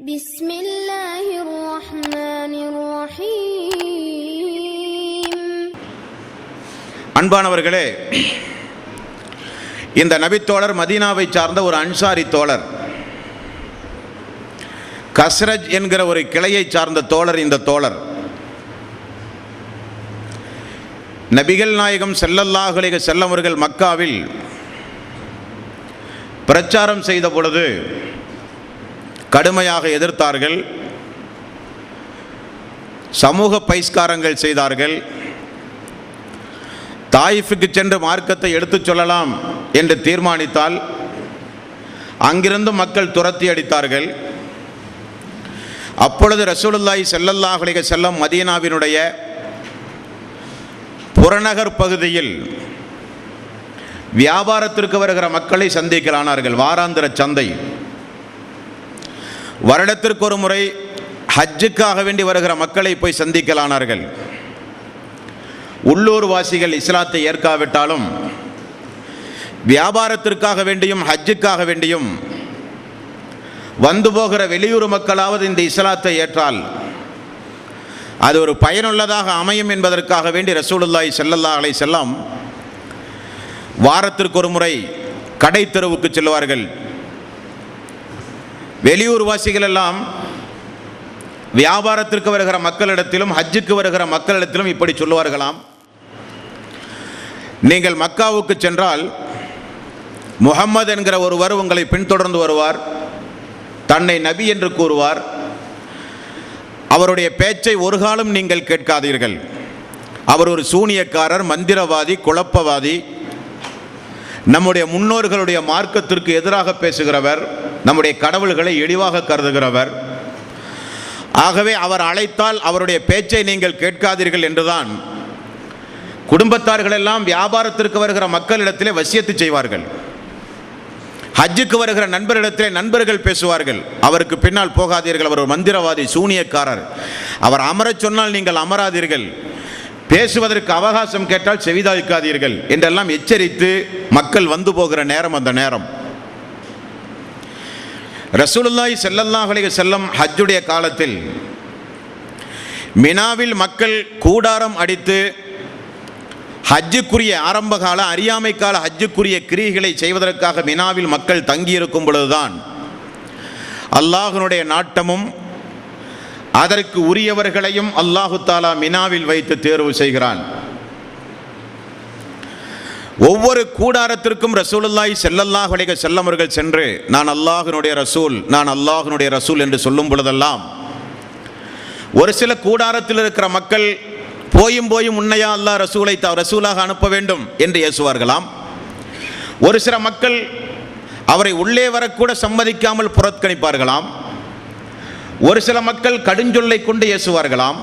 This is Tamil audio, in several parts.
பிஸ்மில்லாஹிர் ரஹ்மானிர் ரஹீம். அன்பானவர்களே, இந்த நபித்தோழர் மதீனாவை சார்ந்த ஒரு அன்சாரி தோழர், கஸ்ரஜ் என்கிற ஒரு கிளையை சார்ந்த தோழர். இந்த தோழர் நபிகள் நாயகம் ஸல்லல்லாஹு அலைஹி வஸல்லம் அவர்கள் மக்காவில் பிரச்சாரம் செய்த பொழுது கடுமையாக எதிர்த்தார்கள், சமூக பைஸ்காரங்கள் செய்தார்கள். தாயிஃபுக்கு சென்று மார்க்கத்தை எடுத்துச் சொல்லலாம் என்று தீர்மானித்தால் அங்கிருந்து மக்கள் துரத்தி அடித்தார்கள். அப்பொழுது ரசூலுல்லாஹி ஸல்லல்லாஹு அலைஹி வஸல்லம் மதீனாவினுடைய புறநகர் பகுதியில் வியாபாரத்திற்கு வருகிற மக்களை சந்திக்கலானார்கள். வாராந்திர சந்தை, வருடத்திற்கு ஒரு முறை ஹஜ்ஜுக்காக வேண்டி வருகிற மக்களை போய் சந்திக்கலானார்கள். உள்ளூர் வாசிகள் இஸ்லாத்தை ஏற்காவிட்டாலும் வியாபாரத்திற்காக வேண்டியும் ஹஜ்ஜுக்காக வேண்டியும் வந்து போகிற வெளியூர் மக்களாவது இந்த இஸ்லாத்தை ஏற்றால் அது ஒரு பயனுள்ளதாக அமையும் என்பதற்காக வேண்டி ரசூலுல்லாஹி ஸல்லல்லாஹு அலைஹி வஸல்லம் வாரத்திற்கு ஒரு முறை கடை தெருவுக்கு செல்வார்கள். வெளியூர் வாசிகள் எல்லாம் வியாபாரத்திற்கு வருகிற மக்களிடத்திலும் ஹஜ்ஜுக்கு வருகிற மக்களிடத்திலும் இப்படி சொல்லுவார்களாம்: நீங்கள் மக்காவுக்கு சென்றால் முஹம்மது என்கிற ஒருவர் உங்களை பின்தொடர்ந்து வருவார், தன்னை நபி என்று கூறுவார். அவருடைய பேச்சை ஒரு காலம் நீங்கள் கேட்காதீர்கள். அவர் ஒரு சூனியக்காரர், மந்திரவாதி, குழப்பவாதி, நம்முடைய முன்னோர்களுடைய மார்க்கத்திற்கு எதிராக பேசுகிறவர், நம்முடைய கடவுள்களை இழிவாக கருதுகிறவர். ஆகவே அவர் அழைத்தால் அவருடைய பேச்சை நீங்கள் கேட்காதீர்கள் என்றுதான் குடும்பத்தார்கள் எல்லாம் வியாபாரத்திற்கு வருகிற மக்களிடத்திலே வசியத்து செய்வார்கள். ஹஜ்ஜுக்கு வருகிற நண்பரிடத்திலே நண்பர்கள் பேசுவார்கள்: அவருக்கு பின்னால் போகாதீர்கள், அவர் ஒரு மந்திரவாதி, சூனியக்காரர், அவர் அமரச் சொன்னால் நீங்கள் அமராதீர்கள், பேசுவதற்கு அவகாசம் கேட்டால் செவிதாய்க்காதீர்கள் என்றெல்லாம் எச்சரித்து மக்கள் வந்து போகிற நேரம் அந்த நேரம். ரசூலுல்லாஹி ஸல்லல்லாஹு அலைஹி வஸல்லம் ஹஜ்ஜுடைய காலத்தில் மினாவில் மக்கள் கூடாரம் அடித்து ஹஜ்ஜுக்குரிய ஆரம்பகால அறியாமை கால ஹஜ்ஜுக்குரிய கிரியைகளை செய்வதற்காக மினாவில் மக்கள் தங்கியிருக்கும் பொழுதுதான் அல்லாஹ்வினுடைய நாட்டமும் அதற்கு உரியவர்களையும் அல்லாஹு தாலா மினாவில் வைத்து தேர்வு செய்கிறான். ஒவ்வொரு கூடாரத்திற்கும் ரசூலுல்லாஹி ஸல்லல்லாஹு அலைஹி வஸல்லம் அவர்கள் சென்று நான் அல்லாஹ்வினுடைய ரசூல், நான் அல்லாஹ்வினுடைய ரசூல் என்று சொல்லும் பொழுதெல்லாம் ஒரு சில கூடாரத்தில் இருக்கிற மக்கள் போயும் உன்னையா அல்லாஹ் ரசூலாக அனுப்ப வேண்டும் என்று ஏசுவார்களாம். ஒரு சில மக்கள் அவரை உள்ளே வரக்கூட சம்மதிக்காமல் புறக்கணிப்பார்களாம். ஒரு சில மக்கள் கடுஞ்சொல்லை கொண்டு ஏசுவார்களாம்.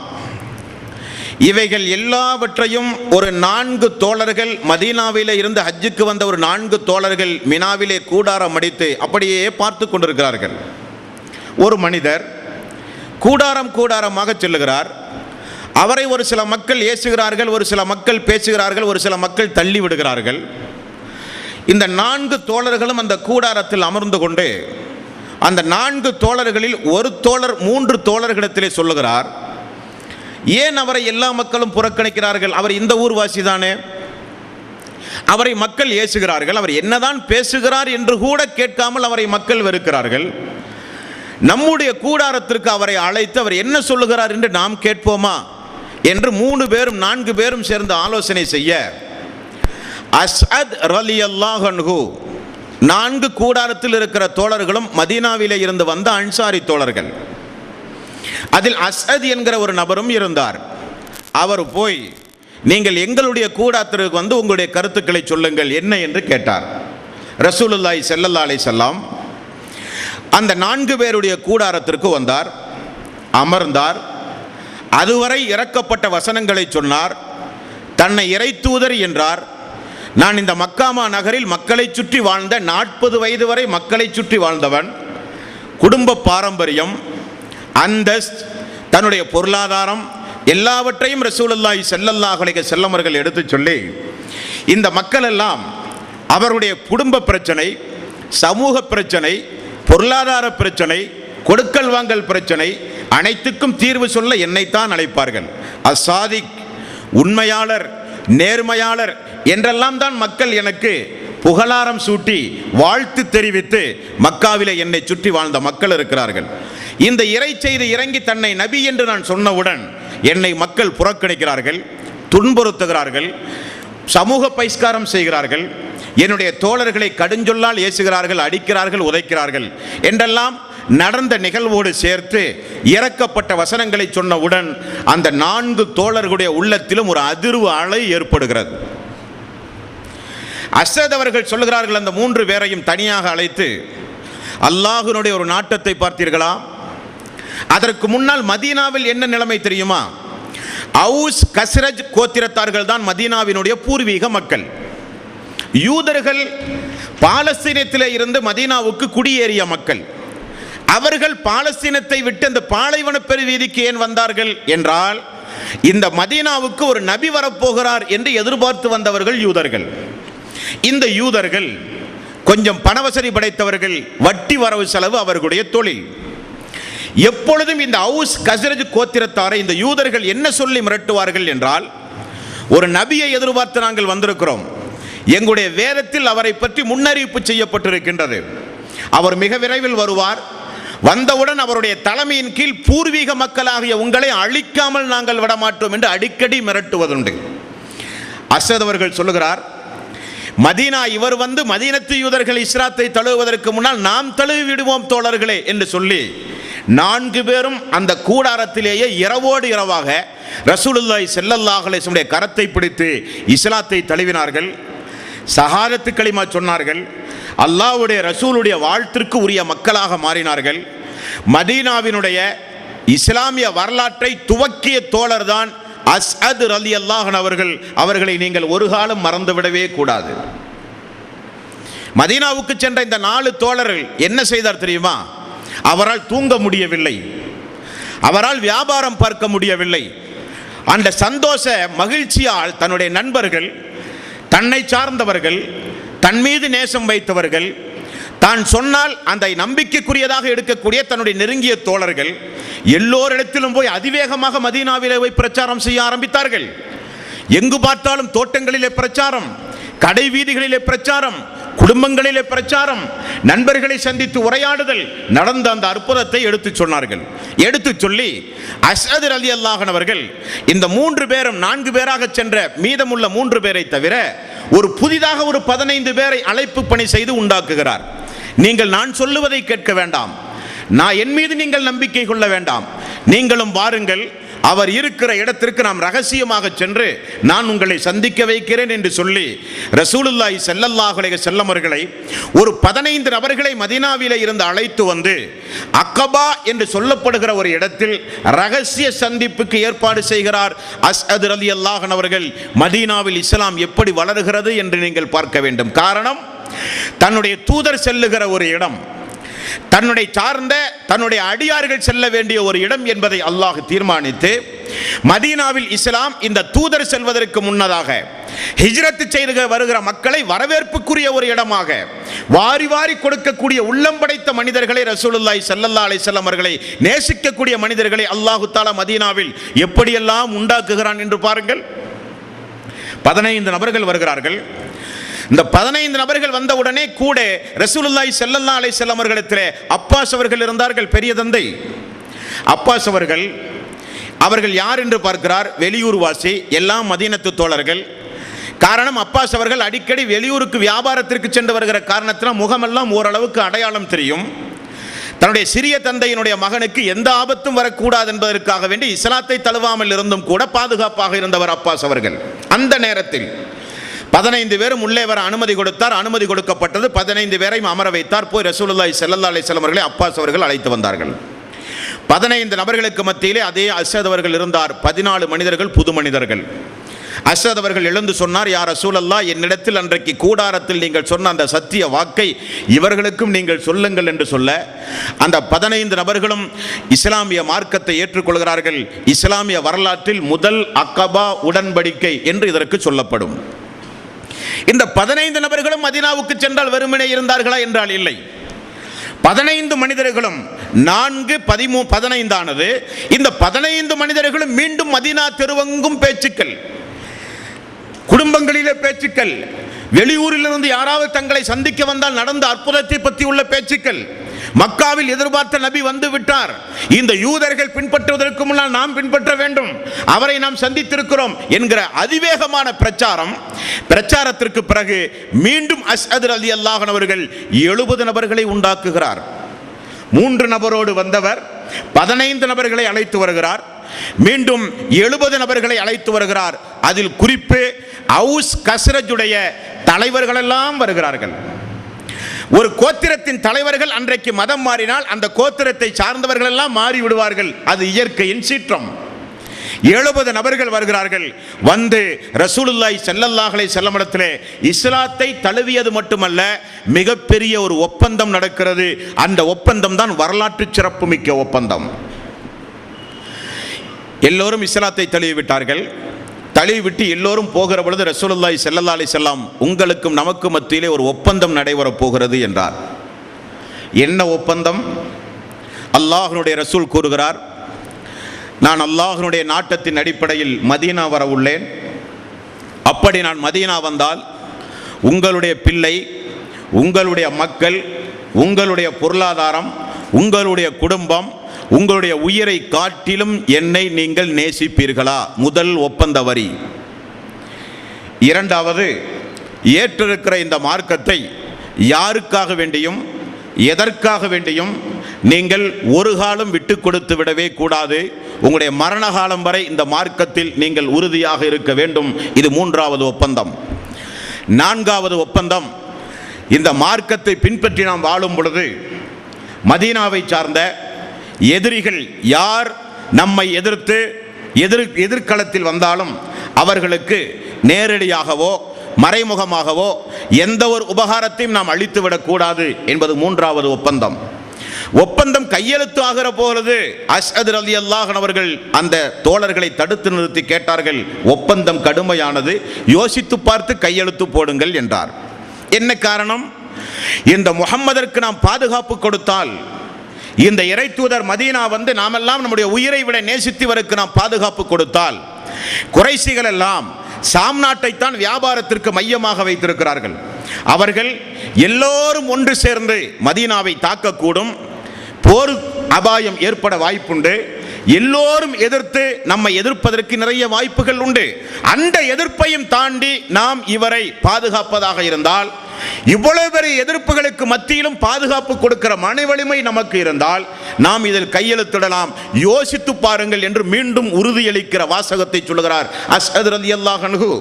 இவைகள் எல்லாவற்றையும் ஒரு 4 தோழர்கள், மதீனாவிலே இருந்து ஹஜ்ஜுக்கு வந்த ஒரு 4 தோழர்கள் மினாவிலே கூடாரம் அடித்து அப்படியே பார்த்து கொண்டிருக்கிறார்கள். ஒரு மனிதர் கூடாரமாக செல்லுகிறார். அவரை ஒரு சில மக்கள் ஏசுகிறார்கள், ஒரு சில மக்கள் பேசுகிறார்கள், ஒரு சில மக்கள் தள்ளி விடுகிறார்கள். இந்த 4 தோழர்களும் அந்த கூடாரத்தில் அமர்ந்து கொண்டு அந்த 4 தோழர்களில் ஒரு தோழர் 3 தோழர்களிடத்திலே சொல்லுகிறார்: ஏன் அவரை எல்லா மக்களும் புறக்கணிக்கிறார்கள்? அவர் இந்த ஊர்வாசி தானே, அவரை மக்கள் ஏசுகிறார்கள், அவர் என்னதான் பேசுகிறார் என்று கூட கேட்காமல் அவரை மக்கள் வெறுக்கிறார்கள். நம்முடைய கூடாரத்திற்கு அவரை அழைத்து அவர் என்ன சொல்லுகிறார் என்று நாம் கேட்போமா என்று 3 பேரும் 4 பேரும் சேர்ந்து ஆலோசனை செய்ய அஸ்அத் ரலியல்லாஹு அன்ஹு, 4 கூடாரத்தில் இருக்கிற தோழர்களும் மதீனாவிலே இருந்து வந்த அன்சாரி தோழர்கள், அதில் அஸ்அத் என்கிற ஒரு நபரும் இருந்தார். அவர் போய் நீங்கள் எங்களுடைய கூடாரத்திற்கு வந்து உங்களுடைய கருத்துக்களை சொல்லுங்கள் என்ன என்று கேட்டார். ரசூலுல்லாஹி ஸல்லல்லாஹு அலைஹி வஸல்லம் அந்த 4 பேருடைய கூடாரத்திற்கு வந்தார், அமர்ந்தார். அதுவரை இறக்கப்பட்ட வசனங்களை சொன்னார். தன்னை இறைத்தூதர் என்றார். நான் இந்த மக்காமா நகரில் மக்களை சுற்றி வாழ்ந்த 40 வயது வரை மக்களை சுற்றி வாழ்ந்தவன். குடும்ப பாரம்பரியம், அந்தஸ்து, தன்னுடைய பொருளாதாரம் எல்லாவற்றையும் ரசூலுல்லாஹி ஸல்லல்லாஹு அலைஹி வஸல்லம் அவர்கள் எடுத்து சொல்லி இந்த மக்கள் எல்லாம் அவருடைய குடும்ப பிரச்சனை, சமூக பிரச்சனை, பொருளாதார பிரச்சனை, கொடுக்கல் வாங்கல் பிரச்சனை, அனைத்துக்கும் தீர்வு சொல்ல என்னைத்தான் அழைப்பார்கள். அசாதிக், உண்மையாளர், நேர்மையாளர் என்றெல்லாம் தான் மக்கள் எனக்கு புகழாரம் சூட்டி வாழ்த்து தெரிவித்து மக்காவிலே என்னை சுற்றி வாழ்ந்த மக்கள் இருக்கிறார்கள். இந்த இறை செய்தி இறங்கி தன்னை நபி என்று நான் சொன்னவுடன் என்னை மக்கள் புறக்கணிக்கிறார்கள், துன்புறுத்துகிறார்கள், சமூக பகிஷ்காரம் செய்கிறார்கள், என்னுடைய தோழர்களை கடுஞ்சொல்லால் ஏசுகிறார்கள், அடிக்கிறார்கள், உதைக்கிறார்கள் என்றெல்லாம் நடந்த நிகழ்வோடு சேர்த்து இறக்கப்பட்ட வசனங்களை சொன்னவுடன் அந்த 4 தோழர்களுடைய உள்ளத்திலும் ஒரு அதிர்வு அலை ஏற்படுகிறது. அஸத் அவர்கள் சொல்லுகிறார்கள், அந்த 3 பேரையும் தனியாக அழைத்து, அல்லாஹ்வினுடைய ஒரு நாட்டத்தை பார்த்தீர்களா? அதற்கு முன்னால் மதீனாவில் என்ன நிலைமை தெரியுமா? அவுஸ் கஸ்ரஜ் கோத்திரத்தார்கள் தான் மதீனாவினுடைய பூர்வீக மக்கள். யூதர்கள் பாலஸ்தீனத்திலே இருந்து மதீனாவுக்கு குடியேறிய மக்கள். அவர்கள் பாலஸ்தீனத்தை விட்டு அந்த பாலைவன பெருவீதிக்கு ஏன் வந்தார்கள் என்றால், இந்த மதீனாவுக்கு ஒரு நபி வரப்போகிறார் என்று எதிர்பார்த்து வந்தவர்கள் யூதர்கள். இந்த யூதர்கள் கொஞ்சம் பணவசதி படைத்தவர்கள், வட்டி வரவு செலவு அவர்களுடைய தொழில். எப்பொழுதும் இந்த அவுஸ் கஸ்ரஜ் கோத்திரத்தாரை இந்த யூதர்கள் என்ன சொல்லி மிரட்டுவார்கள் என்றால், ஒரு நபியை எதிர்பார்த்து நாங்கள் வந்திருக்கிறோம், எங்களுடைய வேதத்தில் அவரை பற்றி முன்னறிவிப்பு செய்யப்பட்டிருக்கின்றது, அவர் மிக விரைவில் வருவார், வந்தவுடன் அவருடைய தலைமையின் கீழ் பூர்வீக மக்களாகிய உங்களை அழிக்காமல் நாங்கள் விடமாட்டோம் என்று அடிக்கடி மிரட்டுவதுண்டு. அஸத் அவர்கள் சொல்லுகிறார், மதீனா இவர் வந்து மதீனத்து யூதர்கள் இஸ்லாத்தை தழுவுவதற்கு முன்னால் நாம் தழுவி விடுவோம் தோழர்களே என்று சொல்லி 4 பேரும் அந்த கூடாரத்திலேயே இரவோடு இரவாக ரசூலுல்லாஹி ஸல்லல்லாஹு அலைஹி வஸல்லம் கரத்தை பிடித்து இஸ்லாத்தை தழுவினார்கள். ஷஹாதத்து கலிமா சொன்னார்கள். அல்லாஹ்வுடைய ரசூலுடைய வாழ்த்திற்கு உரிய மக்களாக மாறினார்கள். மதீனாவினுடைய இஸ்லாமிய வரலாற்றை துவக்கிய தோழர் தான் அஸ்அத் ரலியல்லாஹு அன்ஹு அவர்கள். அவர்களை நீங்கள் ஒரு காலம் மறந்துவிடவே கூடாது. மதீனாவுக்கு சென்ற இந்த 4 தோழர்கள் என்ன செய்தார் தெரியுமா? அவரால் தூங்க முடியவில்லை, அவரால் வியாபாரம் பார்க்க முடியவில்லை. அந்த சந்தோஷ மகிழ்ச்சியால் தன்னுடைய நண்பர்கள், தன்னை சார்ந்தவர்கள், தன் மீது நேசம் வைத்தவர்கள், தான் சொன்னால் அந்த நம்பிக்கைக்குரியதாக எடுக்கக்கூடிய தன்னுடைய நெருங்கிய தோழர்கள் எல்லோரிடத்திலும் போய் அதிவேகமாக மதீனாவிலே போய் பிரச்சாரம் செய்ய ஆரம்பித்தார்கள். எங்கு பார்த்தாலும் தோட்டங்களிலே பிரச்சாரம், கடை வீதிகளிலே பிரச்சாரம், குடும்பங்களிலே பிரச்சாரம், நண்பர்களை சந்தித்து உரையாடுதல், நடந்த அந்த அற்புதத்தை எடுத்து சொன்னார்கள். எடுத்து சொல்லி அஸ்அத் ரலியல்லாஹு அன்ஹு அவர்கள் இந்த 3 பேரும் 4 பேராக சென்ற மீதமுள்ள 3 பேரை தவிர ஒரு புதிதாக ஒரு 15 பேரை அழைப்பு பணி செய்து உண்டாக்குகிறார். நீங்கள் நான் சொல்லுவதை கேட்க வேண்டாம், நான் என் மீது நீங்கள் நம்பிக்கை கொள்ள வேண்டாம், நீங்களும் வாருங்கள், அவர் இருக்கிற இடத்திற்கு நாம் ரகசியமாக சென்று நான் உங்களை சந்திக்க வைக்கிறேன் என்று சொல்லி ரசூலுல்லாஹி ஸல்லல்லாஹு அலைஹி வஸல்லம் அவர்களை ஒரு 15 நபர்களை மதீனாவிலே இருந்து அழைத்து வந்து அக்கபா என்று சொல்லப்படுகிற ஒரு இடத்தில் ரகசிய சந்திப்புக்கு ஏற்பாடு செய்கிறார் அஸ்அத் ரலியல்லாஹு அன்ஹு அவர்கள். மதீனாவில் இஸ்லாம் எப்படி வளர்கிறது என்று நீங்கள் பார்க்க வேண்டும். காரணம், தன்னுடைய தூதர் செல்லுகிற ஒரு இடம், தன்னுடைய சார்ந்த தன்னுடைய அடியார்கள் செல்ல வேண்டிய ஒரு இடம் என்பதை அல்லாஹ் தீர்மானித்து மதீனாவில் இஸ்லாம் இந்த தூதர் செல்வதற்கு முன்னதாக ஹிஜ்ரத் செய்து வருகிற மக்களை வரவேற்புக்குரிய ஒரு இடமாக வாரி வாரி கொடுக்கக்கூடிய உள்ளம் படைத்த மனிதர்களை, ரசூலுல்லாஹி ஸல்லல்லாஹு அலைஹி வஸல்லம் அவர்களை நேசிக்கக்கூடிய மனிதர்களை அல்லாஹ் தஆலா மதீனாவில் எப்படியெல்லாம் உண்டாக்குகிறான் என்று பாருங்கள். 15 நபர்கள் வருகிறார்கள். இந்த 15 நபர்கள் வந்தவுடனே கூட ரசூலுல்லாஹி ஸல்லல்லாஹு அலைஹி வஸல்லம் அவர்களிடத்திலே அப்பாஸ் அவர்கள் இருந்தார்கள், பெரிய தந்தை அப்பாஸ் அவர்கள். அவர்கள் யார் என்று பார்க்கிறார், வெளியூர் வாசி, எல்லாம் மதீனத்து தோழர்கள். காரணம், அப்பாஸ் அவர்கள் அடிக்கடி வெளியூருக்கு வியாபாரத்திற்கு சென்று வருகிற காரணத்தினால் முகமெல்லாம் ஓரளவுக்கு அடையாளம் தெரியும். தன்னுடைய சிறிய தந்தையினுடைய மகனுக்கு எந்த ஆபத்தும் வரக்கூடாது என்பதற்காக வேண்டி இஸ்லாத்தை தழுவாமல் இருந்தும் கூட பாதுகாப்பாக இருந்தவர் அப்பாஸ் அவர்கள். அந்த நேரத்தில் 15 பேரும் உள்ளே வர அனுமதி கொடுத்தார். அனுமதி கொடுக்கப்பட்டது. 15 பேரையும் அமர வைத்தார். போய் ரசூலுல்லாஹி ஸல்லல்லாஹு அலைஹி வஸல்லம் அவர்களை அப்பாஸ் அவர்கள் அழைத்து வந்தார்கள். 15 நபர்களுக்கு மத்தியிலே அதே அஸ்அத் அவர்கள் இருந்தார். 14 மனிதர்கள் புது மனிதர்கள். அஸ்அத் அவர்கள் எழுந்து சொன்னார், யா ரசூலல்லாஹ், என்னிடத்தில் அன்றைக்கு கூடாரத்தில் நீங்கள் சொன்ன அந்த சத்திய வாக்கை இவர்களுக்கும் நீங்கள் சொல்லுங்கள் என்று சொல்ல அந்த 15 நபர்களும் இஸ்லாமிய மார்க்கத்தை ஏற்றுக்கொள்கிறார்கள். இஸ்லாமிய வரலாற்றில் முதல் அக்கபா உடன்படிக்கை என்று இதற்கு சொல்லப்படும். இந்த 15 நபர்களும் மதீனாவுக்கு சென்றால் வெறுமனே இருந்தார்களா என்றால் இல்லை. 15 மனிதர்களும் 4, 15 இந்த 15 மனிதர்களும் மீண்டும் மதீனா தெருவெங்கும் பேச்சுக்கள், குடும்பங்களிலே பேச்சுக்கள், வெளியூரிலிருந்து யாராவது தங்களை சந்திக்க வந்தால் நடந்த அற்புதத்தை பற்றி உள்ள பேச்சுக்கள், மக்காவில் எதிர்பார்த்த நபி வந்து விட்டார், இந்த யூதர்கள் பின்பற்றுவதற்கு முன்னால் நாம் பின்பற்ற வேண்டும், அவரை நாம் சந்தித்திருக்கிறோம் என்கிற அதிவேகமான பிரச்சாரத்திற்கு பிறகு மீண்டும் அஸ்அத் ரலியல்லாஹு அன்ஹு அவர்கள் 70 நபர்களை உண்டாக்குகிறார். 3 நபரோடு வந்தவர் 15 நபர்களை அழைத்து வருகிறார். மீண்டும் 70 நபர்களை அழைத்து வருகிறார். அதில் குறிப்பு அவுஸ் கஸ்ரஜுடைய தலைவர்கள் எல்லாம் வருகிறார்கள். ஒரு கோத்திரத்தின் தலைவர்கள் அன்றைக்கு மதம் மாறினால் அந்த கோத்திரத்தை சார்ந்தவர்கள் எல்லாம் மாறி விடுவார்கள். அது இயற்கையின் சீற்றம். 70 நபர்கள் வருகிறார்கள். வந்து ரசூலுல்லாஹி ஸல்லல்லாஹு அலைஹி வஸல்லம் இடத்திலே இஸ்லாத்தை தழுவியது மட்டுமல்ல, மிகப்பெரிய ஒரு ஒப்பந்தம் நடக்கிறது. அந்த ஒப்பந்தம் தான் வரலாற்று சிறப்புமிக்க ஒப்பந்தம். எல்லோரும் இஸ்லாத்தை தழுவிவிட்டார்கள். தழுவிவிட்டு எல்லோரும் போகிற பொழுது ரசூலுல்லாஹி ஸல்லல்லாஹு அலைஹி வஸல்லம், உங்களுக்கும் நமக்கு மத்தியிலே ஒரு ஒப்பந்தம் நடைபெறப் போகிறது என்றார். என்ன ஒப்பந்தம்? அல்லாஹ்வுடைய ரசூல் கூறுகிறார், நான் அல்லாஹ்வுடைய நாட்டத்தின் அடிப்படையில் மதீனா வர உள்ளேன். அப்படி நான் மதீனா வந்தால் உங்களுடைய பிள்ளை, உங்களுடைய மக்கள், உங்களுடைய பொருளாதாரம், உங்களுடைய குடும்பம், உங்களுடைய உயிரை காட்டிலும் என்னை நீங்கள் நேசிப்பீர்களா? முதல் ஒப்பந்த வரி. இரண்டாவது, ஏற்றிருக்கிற இந்த மார்க்கத்தை யாருக்காக வேண்டியும் எதற்காக வேண்டியும் நீங்கள் ஒரு காலம் விட்டு கொடுத்து விடவே கூடாது. உங்களுடைய மரண காலம் வரை இந்த மார்க்கத்தில் நீங்கள் உறுதியாக இருக்க வேண்டும். இது 3வது ஒப்பந்தம். 4வது ஒப்பந்தம், இந்த மார்க்கத்தை பின்பற்றி நாம் வாழும் பொழுது மதீனாவை சார்ந்த எதிரிகள் யார் நம்மை எதிர்த்து எதிர்களத்தில் வந்தாலும் அவர்களுக்கு நேரடியாகவோ மறைமுகமாகவோ எந்த ஒரு உபகாரத்தையும் நாம் அளித்துவிடக்கூடாது என்பது 3வது ஒப்பந்தம். ஒப்பந்தம் கையெழுத்து ஆகிற பொழுது அஸ்அத் ரலியல்லாஹு அன்ஹு அவர்கள் அந்த தோழர்களை தடுத்து நிறுத்தி கேட்டார்கள், ஒப்பந்தம் கடுமையானது, யோசித்து பார்த்து கையெழுத்து போடுங்கள் என்றார். என்ன காரணம்? இந்த முஹம்மதற்கு நாம் பாதுகாப்பு கொடுத்தால், இந்த இறை தூதர் மதீனா வந்து நாமெல்லாம் நம்முடைய உயிரை விட நேசித்தவருக்கு நாம் பாதுகாப்பு கொடுத்தால், குறைஷிகள் எல்லாம் சாம் நாட்டைத்தான் வியாபாரத்திற்கு மையமாக வைத்திருக்கிறார்கள். அவர்கள் எல்லோரும் ஒன்று சேர்ந்து மதீனாவை தாக்கக்கூடும், போர் அபாயம் ஏற்பட வாய்ப்புண்டு, எல்லோரும் எதிர்த்து நம்மை எதிர்ப்பதற்கு நிறைய வாய்ப்புகள் உண்டு. அந்த எதிர்ப்பையும் தாண்டி நாம் இவரை பாதுகாப்பதாக இருந்தால், இவ்வளவு பெரிய எதிர்ப்புகளுக்கு மத்தியிலும் பாதுகாப்பு கொடுக்கிற மன வலிமை நமக்கு இருந்தால் நாம் இதில் கையெழுத்திடலாம், யோசித்து பாருங்கள் என்று மீண்டும் உறுதியளிக்கிற வாசகத்தை சொல்கிறார் அஸ்அத் ரலியல்லாஹு அன்ஹு.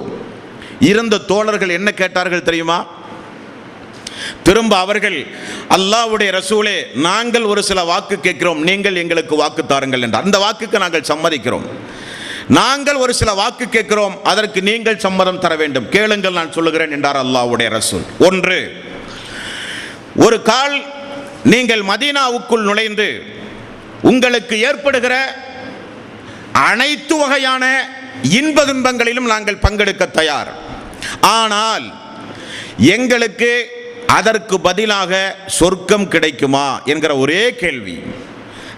இருந்த தோழர்கள் என்ன கேட்டார்கள் தெரியுமா? திரும்ப அவர்கள், அல்லாஹ்வுடைய ரசூலே, நாங்கள் ஒரு சில வாக்கு கேட்கிறோம், நீங்கள் எங்களுக்கு வாக்கு தாருங்கள் என்றார். அந்த வாக்குக்கு நாங்கள் சம்மதிக்கிறோம். நாங்கள் ஒரு சில வாக்கு கேட்கிறோம், அதற்கு நீங்கள் சம்மதம் தர வேண்டும். கேளுங்கள், நான் சொல்லுகிறேன் என்றார் அல்லாஹ்வுடைய ரசூல். 1, ஒரு கால் நீங்கள் மதீனாவுக்குள் நுழைந்து உங்களுக்கு ஏற்படுகிற அனைத்து வகையான இன்ப துன்பங்களிலும் நாங்கள் பங்கெடுக்க தயார். ஆனால் எங்களுக்கு அதற்கு பதிலாக சொர்க்கம் கிடைக்குமா என்கிற ஒரே கேள்வி.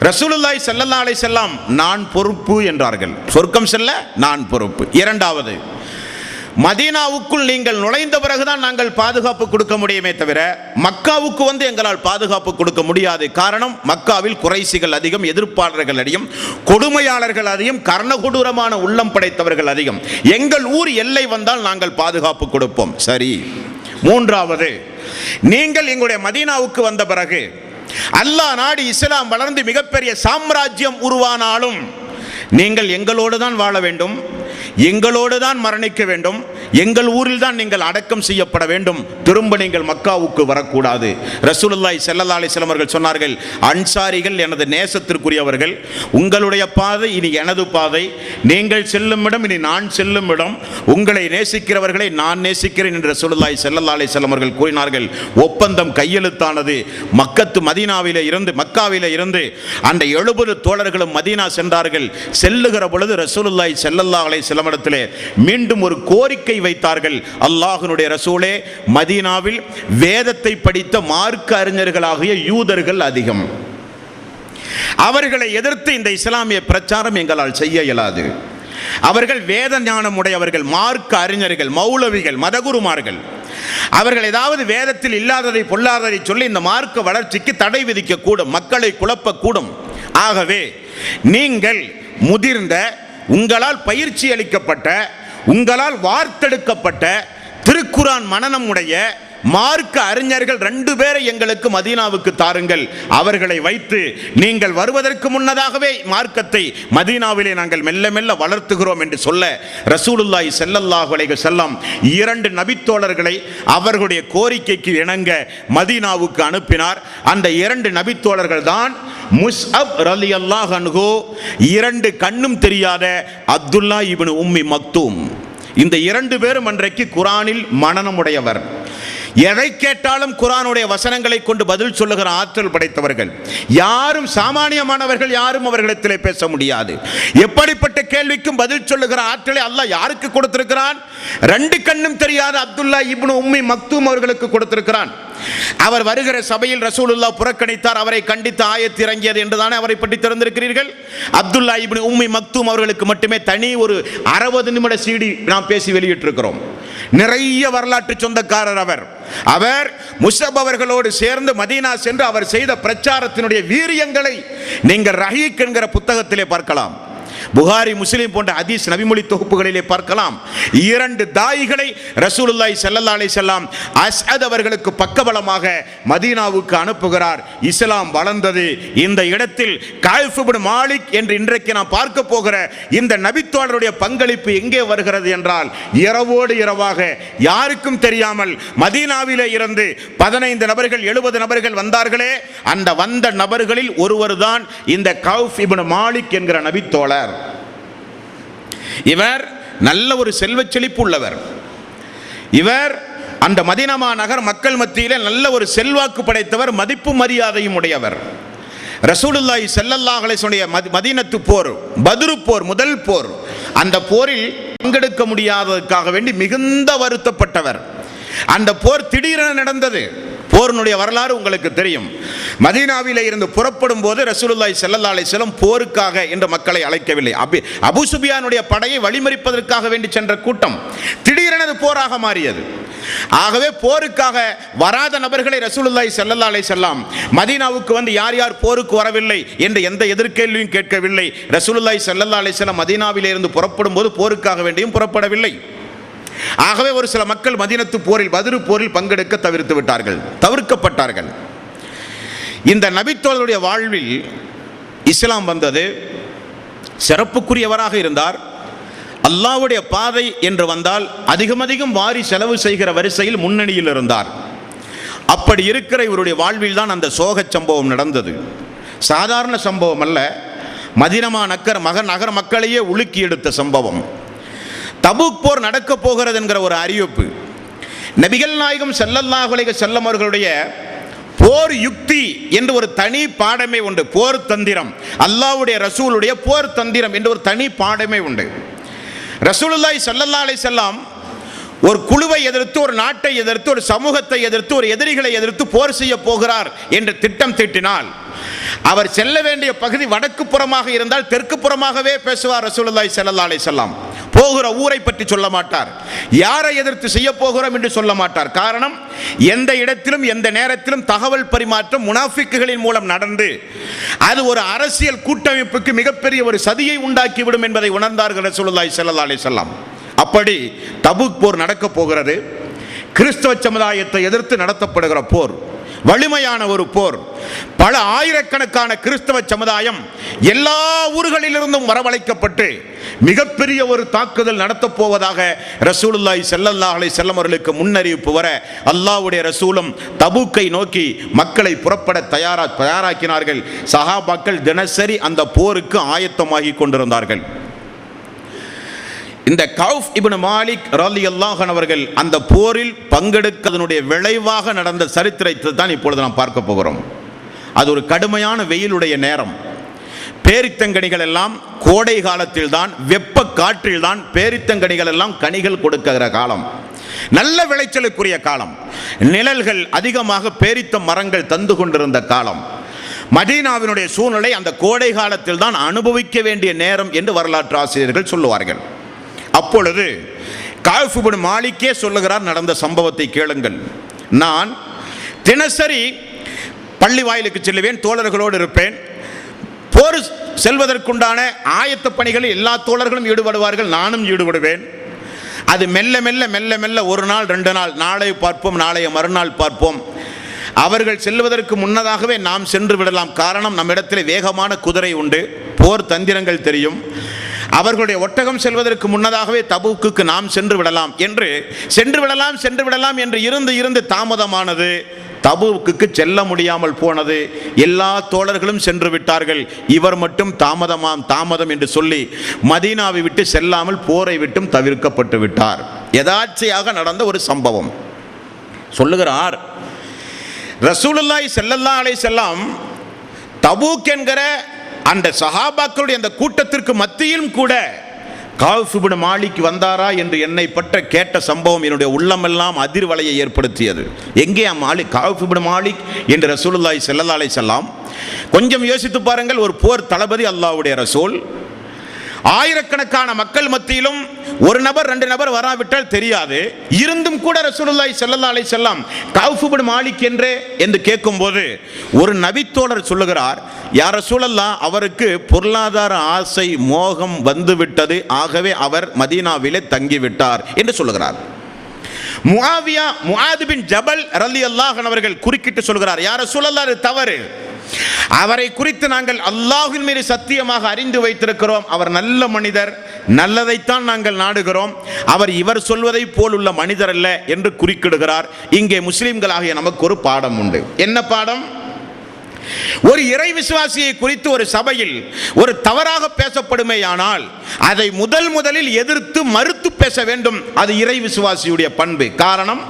ரசூலுல்லாஹி ஸல்லல்லாஹு அலைஹி வஸல்லம் நான் பொறுப்பு என்றார்கள். சொர்க்கம் செல்ல நான் பொறுப்பு. 2வது, மதீனாவுக்குள் நீங்கள் நுழைந்த பிறகுதான் நாங்கள் பாதுகாப்பு கொடுக்க முடியுமே தவிர மக்காவுக்கு வந்து எங்களால் பாதுகாப்பு கொடுக்க முடியாது. காரணம், மக்காவில் குறைசிகள் அதிகம், எதிர்ப்பாளர்கள் அதிகம், கொடுமையாளர்கள் அதிகம், கர்ணகொடூரமான உள்ளம் படைத்தவர்கள் அதிகம். எங்கள் ஊர் எல்லை வந்தால் நாங்கள் பாதுகாப்பு கொடுப்போம். சரி. 3வது, நீங்கள் எங்களுடைய மதீனாவுக்கு வந்த பிறகு அல்லாஹ் நாடி இஸ்லாம் வளர்ந்து மிகப்பெரிய சாம்ராஜ்யம் உருவானாலும் நீங்கள் எங்களோடு தான் வாழ வேண்டும், எங்களோடு தான் மரணிக்க வேண்டும், எங்கள் ஊரில் தான் நீங்கள் அடக்கம் செய்யப்பட வேண்டும், திரும்ப நீங்கள் மக்காவுக்கு வரக்கூடாது. ரசூலுல்லாஹி ஸல்லல்லாஹு அலைஹி வஸல்லம் அவர்கள் சொன்னார்கள், அன்சாரிகள் எனது நேசத்திற்குரியவர்கள், உங்களுடைய பாதை இனி எனது பாதை, நீங்கள் செல்லும் இடம் இனி நான் செல்லும் இடம், உங்களை நேசிக்கிறவர்களை நான் நேசிக்கிறேன் என்று ரசூலுல்லாஹி ஸல்லல்லாஹு அலைஹி வஸல்லம் அவர்கள் கூறினார்கள். ஒப்பந்தம் கையெழுத்தானது. மக்காவிலே இருந்து அந்த 70 தோழர்களும் மதீனா சென்றார்கள். செல்லுகிற பொழுது ரசூலுல்லாஹி ஸல்லல்லாஹு அலைஹி வஸல்லம் இடத்திலே மீண்டும் ஒரு கோரிக்கை வைத்தார்கள். அல்லாஹ்வுடைய ரசூலே, மதீனாவில் வேதத்தை படித்த மார்க்க அறிஞர்களாகிய யூதர்கள் அதிகம், அவர்களை எதிர்த்து இந்த இஸ்லாமிய பிரச்சாரம் எங்களால் செய்ய இயலாது. அவர்கள் வேத ஞானம் உடையவர்கள், மார்க்க அறிஞர்கள், மௌலவிகள், மதகுருமார்கள். அவர்கள் ஏதாவது வேதத்தில் இல்லாததை பொல்லாததை சொல்லி இந்த மார்க்க வளர்ச்சிக்கு தடை விதிக்க கூடும், மக்களை குழப்பக்கூடும். ஆகவே நீங்கள் முதிர்ந்த, உங்களால் பயிற்சி அளிக்கப்பட்ட, உங்களால் வார்த்தெடுக்கப்பட்ட திருக்குரான் மனனம் உடைய மார்க்க அறிஞர்கள் 2 பேரை எங்களுக்கு மதீனாவுக்கு தாருங்கள். அவர்களை வைத்து நீங்கள் வருவதற்கு முன்னதாகவே மார்க்கத்தை மதீனாவிலே நாங்கள் மெல்ல மெல்ல வளர்த்துகிறோம் என்று சொல்ல ரசூலுல்லாஹி ஸல்லல்லாஹு அலைஹி வஸல்லம் 2 நபித்தோழர்களை அவர்களுடைய கோரிக்கைக்கு இணங்க மதீனாவுக்கு அனுப்பினார். அந்த 2 நபித்தோழர்கள் தான் முஸ்அப் ரலியல்லாஹு அன்ஹு, 2 கண்ணும் தெரியாத அப்துல்லா இப்னு உம்மி மக்தூம். இந்த 2 பேரும் அன்றைக்கு குரானில் மனனமுடையவர். எதை கேட்டாலும் குர்ஆனுடைய வசனங்களை கொண்டு பதில் சொல்லுகிற ஆற்றல் படைத்தவர்கள். யாரும் சாமானியமானவர்கள் யாரும் அவர்களிடத்திலே பேச முடியாது. எப்படிப்பட்ட கேள்விக்கும் பதில் சொல்லுகிற ஆற்றலை அல்லாஹ் யாருக்கு கொடுத்திருக்கிறான்? 2 கண்ணும் தெரியாத அப்துல்லா இப்னு உம்மி மக்தூம் அவர்களுக்கு கொடுத்திருக்கிறான். அவர் வருகிற சபையில் ரசூலுல்லாஹ் புறக்கணித்தார். அவரை கண்டித்து ஆயத்து இறங்கியது என்றுதானே அவரை பற்றி தெரிந்திருக்கிறீர்கள். அப்துல்லா இப்னு உம்மி மக்தூம் அவர்களுக்கு மட்டுமே தனி ஒரு 60 நிமிட CD நாம் பேசி வெளியிட்டிருக்கிறோம். நிறைய வரலாற்று சொந்தக்காரர் அவர். அவர் முஸ்அப் அவர்களோடு சேர்ந்து மதீனா சென்று அவர் செய்த பிரச்சாரத்தினுடைய வீரியங்களை நீங்கள் ரஹீக் என்கிற புத்தகத்திலே பார்க்கலாம். புகாரி, முஸ்லிம் போன்ற ஹதீஸ் நபிமொழி தொகுப்புகளிலே பார்க்கலாம். 2 தாயிகளை ரசூலுல்லாஹி ஸல்லல்லாஹு அலைஹி வஸல்லம் அஸ்அத் அவர்களுக்கு பக்கபலமாக மதீனாவுக்கு அனுப்புகிறார். இஸ்லாம் வளர்ந்தது. இந்த இடத்தில் கஅப் இப்னு மாலிக் என்று இன்றைக்கு நாம் பார்க்க போகிற இந்த நபித்தோழருடைய பங்களிப்பு எங்கே வருகிறது என்றால், இரவோடு இரவாக யாருக்கும் தெரியாமல் மதீனாவிலே இருந்து 15 நபர்கள் 70 நபர்கள் வந்தார்களே, அந்த வந்த நபர்களில் ஒருவர் தான் இந்த கஅப் இப்னு மாலிக் என்கிற நபித்தோழர். இவர் நல்ல ஒரு செல்வச் செழிப்பு உள்ளவர். இவர் அந்த மதீனா நகர் மக்கள் மத்தியிலே நல்ல ஒரு செல்வாக்கு படைத்தவர், மதிப்பு மரியாதையும் உடையவர். ரசூலுல்லாஹி ஸல்லல்லாஹு அலைஹி வஸல்லம் மதீனத்து போர், பத்ரு போர், முதல் போர், அந்த போரில் பங்கெடுக்க முடியாததற்காக வேண்டி மிகுந்த வருத்தப்பட்டவர். அந்த போர் திடீரென நடந்தது. போரினுடைய வரலாறு உங்களுக்கு தெரியும். மதீனாவிலே இருந்து புறப்படும் போது ரசூலுல்லாஹி ஸல்லல்லாஹு அலைஹி வஸல்லம் போருக்காக என்ற மக்களை அழைக்கவில்லை. அபூ சுஃபியானுடைய படையை வழிமறிப்பதற்காக வேண்டி சென்ற கூட்டம் திடீரென போராக மாறியது. ஆகவே போருக்காக வராத நபர்களை ரசூலுல்லாஹி ஸல்லல்லாஹு அலைஹி வஸல்லம் மதீனாவுக்கு வந்து யார் யார் போருக்கு வரவில்லை என்று எந்த எதிர்கேள்வியும் கேட்கவில்லை. ரசூலுல்லாஹி ஸல்லல்லாஹு அலைஹி வஸல்லம் மதீனாவிலே இருந்து புறப்படும் போது போருக்காக வேண்டியும் புறப்படவில்லை. ஆகவே ஒரு சில மக்கள் மதீனத்து போரில், பத்ரு போரில் பங்கெடுக்க தவிர்க்கப்பட்டார்கள். இந்த நபித்தோழருடைய வாழ்வில் இஸ்லாம் வந்தது. சிறப்புக்குரியவராக இருந்தார். அல்லாஹ்வுடைய பாதை என்று வந்தால் அதிகம் வாரி செலவு செய்கிற வரிசையில் முன்னணியில் இருந்தார். அப்படி இருக்கிற இவருடைய வாழ்வில் தான் அந்த சோக சம்பவம் நடந்தது. சாதாரண சம்பவம் அல்ல, மதீனா நகர மக்களையே உலுக்கி எடுத்த சம்பவம். தபூக் போர் நடக்க போகிறது என்கிற ஒரு அறிவிப்பு. நபிகள் நாயகம் ஸல்லல்லாஹு அலைஹி வஸல்லம் அவர்களுடைய போர் யுக்தி என்று ஒரு தனி பாடமே உண்டு. போர் தந்திரம், அல்லாஹ்வுடைய ரசூலுடைய போர் தந்திரம் என்று ஒரு தனி பாடமே உண்டு. ரசூலுல்லாஹி ஸல்லல்லாஹு அலைஹி வஸல்லம் ஒரு குழுவை எதிர்த்து, ஒரு நாட்டை எதிர்த்து, ஒரு சமூகத்தை எதிர்த்து, ஒரு எதிரிகளை எதிர்த்து போர் செய்ய போகிறார் என்று திட்டம் தீட்டினால், அவர் செல்ல வேண்டிய பகுதி வடக்கு புறமாக இருந்தால் தெற்கு புறமாகவே பேசுவார் ரசூலுல்லாஹி ஸல்லல்லாஹு அலைஹி வஸல்லம். போகிற ஊரை பற்றி சொல்ல மாட்டார், யாரை எதிர்த்து செய்ய போகிறோம் என்று சொல்ல மாட்டார். காரணம், எந்த இடத்திலும் எந்த நேரத்திலும் தகவல் பரிமாற்றம் முனாஃபிக்குகளின் மூலம் நடந்து அது ஒரு அரசியல் கூட்டமைப்புக்கு மிகப்பெரிய ஒரு சதியை உண்டாக்கிவிடும் என்பதை உணர்ந்தார்கள் ரசூலுல்லாஹி ஸல்லல்லாஹு அலைஹி வஸல்லம். அப்படி தபூக் போர் நடக்க போகிறது. கிறிஸ்தவ சமுதாயத்தை எதிர்த்து நடத்தப்படுகிற போர், வலிமையான ஒரு போர். பல ஆயிரக்கணக்கான கிறிஸ்தவ சமுதாயம் எல்லா ஊர்களிலிருந்தும் வரவழைக்கப்பட்டு மிகப்பெரிய ஒரு தாக்குதல் நடத்தப் போவதாக ரசூலுல்லாஹி ஸல்லல்லாஹு அலைஹி வஸல்லம் அவர்களுக்கு முன்னறிவிப்பு வர, அல்லாஹ்வுடைய ரசூலும் தபூக்கை நோக்கி மக்களை புறப்பட தயாராக்கினார்கள். சஹாபாக்கள் தினசரி அந்த போருக்கு ஆயத்தமாகி கொண்டிருந்தார்கள். இந்த கஅப் இப்னு மாலிக் ரலியல்லாஹு அன்ஹு அவர்கள் அந்த போரில் பங்கெடுப்பதனுடைய விளைவாக நடந்த சரித்திரத்தை தான் இப்பொழுது நாம் பார்க்க போகிறோம். அது ஒரு கடுமையான வெயிலுடைய நேரம். பேரித்தங்கனிகள் எல்லாம் கோடை காலத்தில் தான், வெப்ப காற்றில் தான் பேரித்தங்கனிகள் எல்லாம் கனிகள் கொடுக்கிற காலம், நல்ல விளைச்சலுக்குரிய காலம். நிழல்கள் அதிகமாக பேரித்த மரங்கள் தந்து கொண்டிருந்த காலம். மதீனாவினுடைய சூழ்நிலை அந்த கோடை காலத்தில் தான் அனுபவிக்க வேண்டிய நேரம் என்று வரலாற்று ஆசிரியர்கள் சொல்லுவார்கள். அப்பொழுது கஅப் இப்னு மாலிக்கே சொல்லுகிறார், நடந்த சம்பவத்தை கேளுங்கள். நான் தினசரி பள்ளி வாயிலுக்கு செல்லுவேன், தோழர்களோடு இருப்பேன். போர் செல்வதற்குண்டான ஆயத்த பணிகளில் எல்லா தோழர்களும் ஈடுபடுவார்கள், நானும் ஈடுபடுவேன். அது மெல்ல மெல்ல மெல்ல மெல்ல ஒரு நாள் 2 நாள், நாளை பார்ப்போம், நாளைய மறுநாள் பார்ப்போம். அவர்கள் செல்வதற்கு முன்னதாகவே நாம் சென்று விடலாம். காரணம், நம்மிடத்தில் வேகமான குதிரை உண்டு, போர் தந்திரங்கள் தெரியும். அவர்களுடைய ஒட்டகம் செல்வதற்கு முன்னதாகவே தபூக்குக்கு நாம் சென்று விடலாம் என்று இருந்து தாமதமானது. தபூக்குக்கு செல்ல முடியாமல் போனது. எல்லா தோழர்களும் சென்று விட்டார்கள், இவர் மட்டும் தாமதம் என்று சொல்லி மதீனாவை விட்டு செல்லாமல் போரை விட்டும் தவிர்க்கப்பட்டு விட்டார். யதார்ச்சையாக நடந்த ஒரு சம்பவம் சொல்லுகிறார். ரசூலுல்லாஹி ஸல்லல்லாஹு அலைஹி வஸல்லம் தபூக் என்கிற அந்த சஹாபாக்களுடைய அந்த கூட்டத்திற்கு மத்தியிலும் கூட கஅப் இப்னு மாலிக் வந்தாரா என்று என்னை பற்ற கேட்ட சம்பவம் என்னுடைய உள்ளமெல்லாம் அதிர்வலையை ஏற்படுத்தியது. எங்கே கஅப் இப்னு மாலிக் என்று ரசூலுல்லாஹி ஸல்லல்லாஹு அலைஹி வஸல்லம் கொஞ்சம் யோசித்து பாருங்கள். ஒரு போர் தளபதி, அல்லாஹ்வுடைய ரசூல், ஆயிரக்கணக்கான மக்கள் மத்தியிலும் ஒரு நபர் 2 நபர் வராவிட்டால் தெரியாது. இருந்தும் கூட ரசூலுல்லாஹி ஸல்லல்லாஹு அலைஹி வஸல்லம் கஅப் இப்னு மாலிக் என்று கேட்கும்போது ஒரு நபித்தோழர் சொல்லுகிறார், யா ரசூலல்லாஹ், அவருக்கு பொருளாதார ஆசை மோகம் வந்துவிட்டது, ஆகவே அவர் மதீனாவிலே தங்கிவிட்டார் என்று சொல்லுகிறார். முஆத் பின் ஜபல் ரலியல்லாஹு அன்ஹு அவர்கள் குறுக்கிட்டு சொல்கிறார், யா ரசூலல்லாஹ், அது தவறு. அவரை குறித்து நாங்கள் அல்லாஹ்வின் மீது சத்தியமாக அறிந்து வைத்திருக்கிறோம். அவர் நல்ல மனிதர், நல்லதைத்தான் நாங்கள் நாடுகிறோம். அவர் இவர் சொல்வதை போல் உள்ள மனிதர் அல்ல என்று குறுக்கிடுகிறார். இங்கே முஸ்லிம்களாகிய நமக்கு ஒரு பாடம் உண்டு. என்ன பாடம்? ஒரு இறை விசுவாசியை குறித்து ஒரு சபையில் ஒரு தவறாக பேசப்படுமேயானால் அதை முதலில் எதிர்த்து மறுத்து பேச வேண்டும். அது இறை விசுவாசியுடைய பண்பு. காரணம்,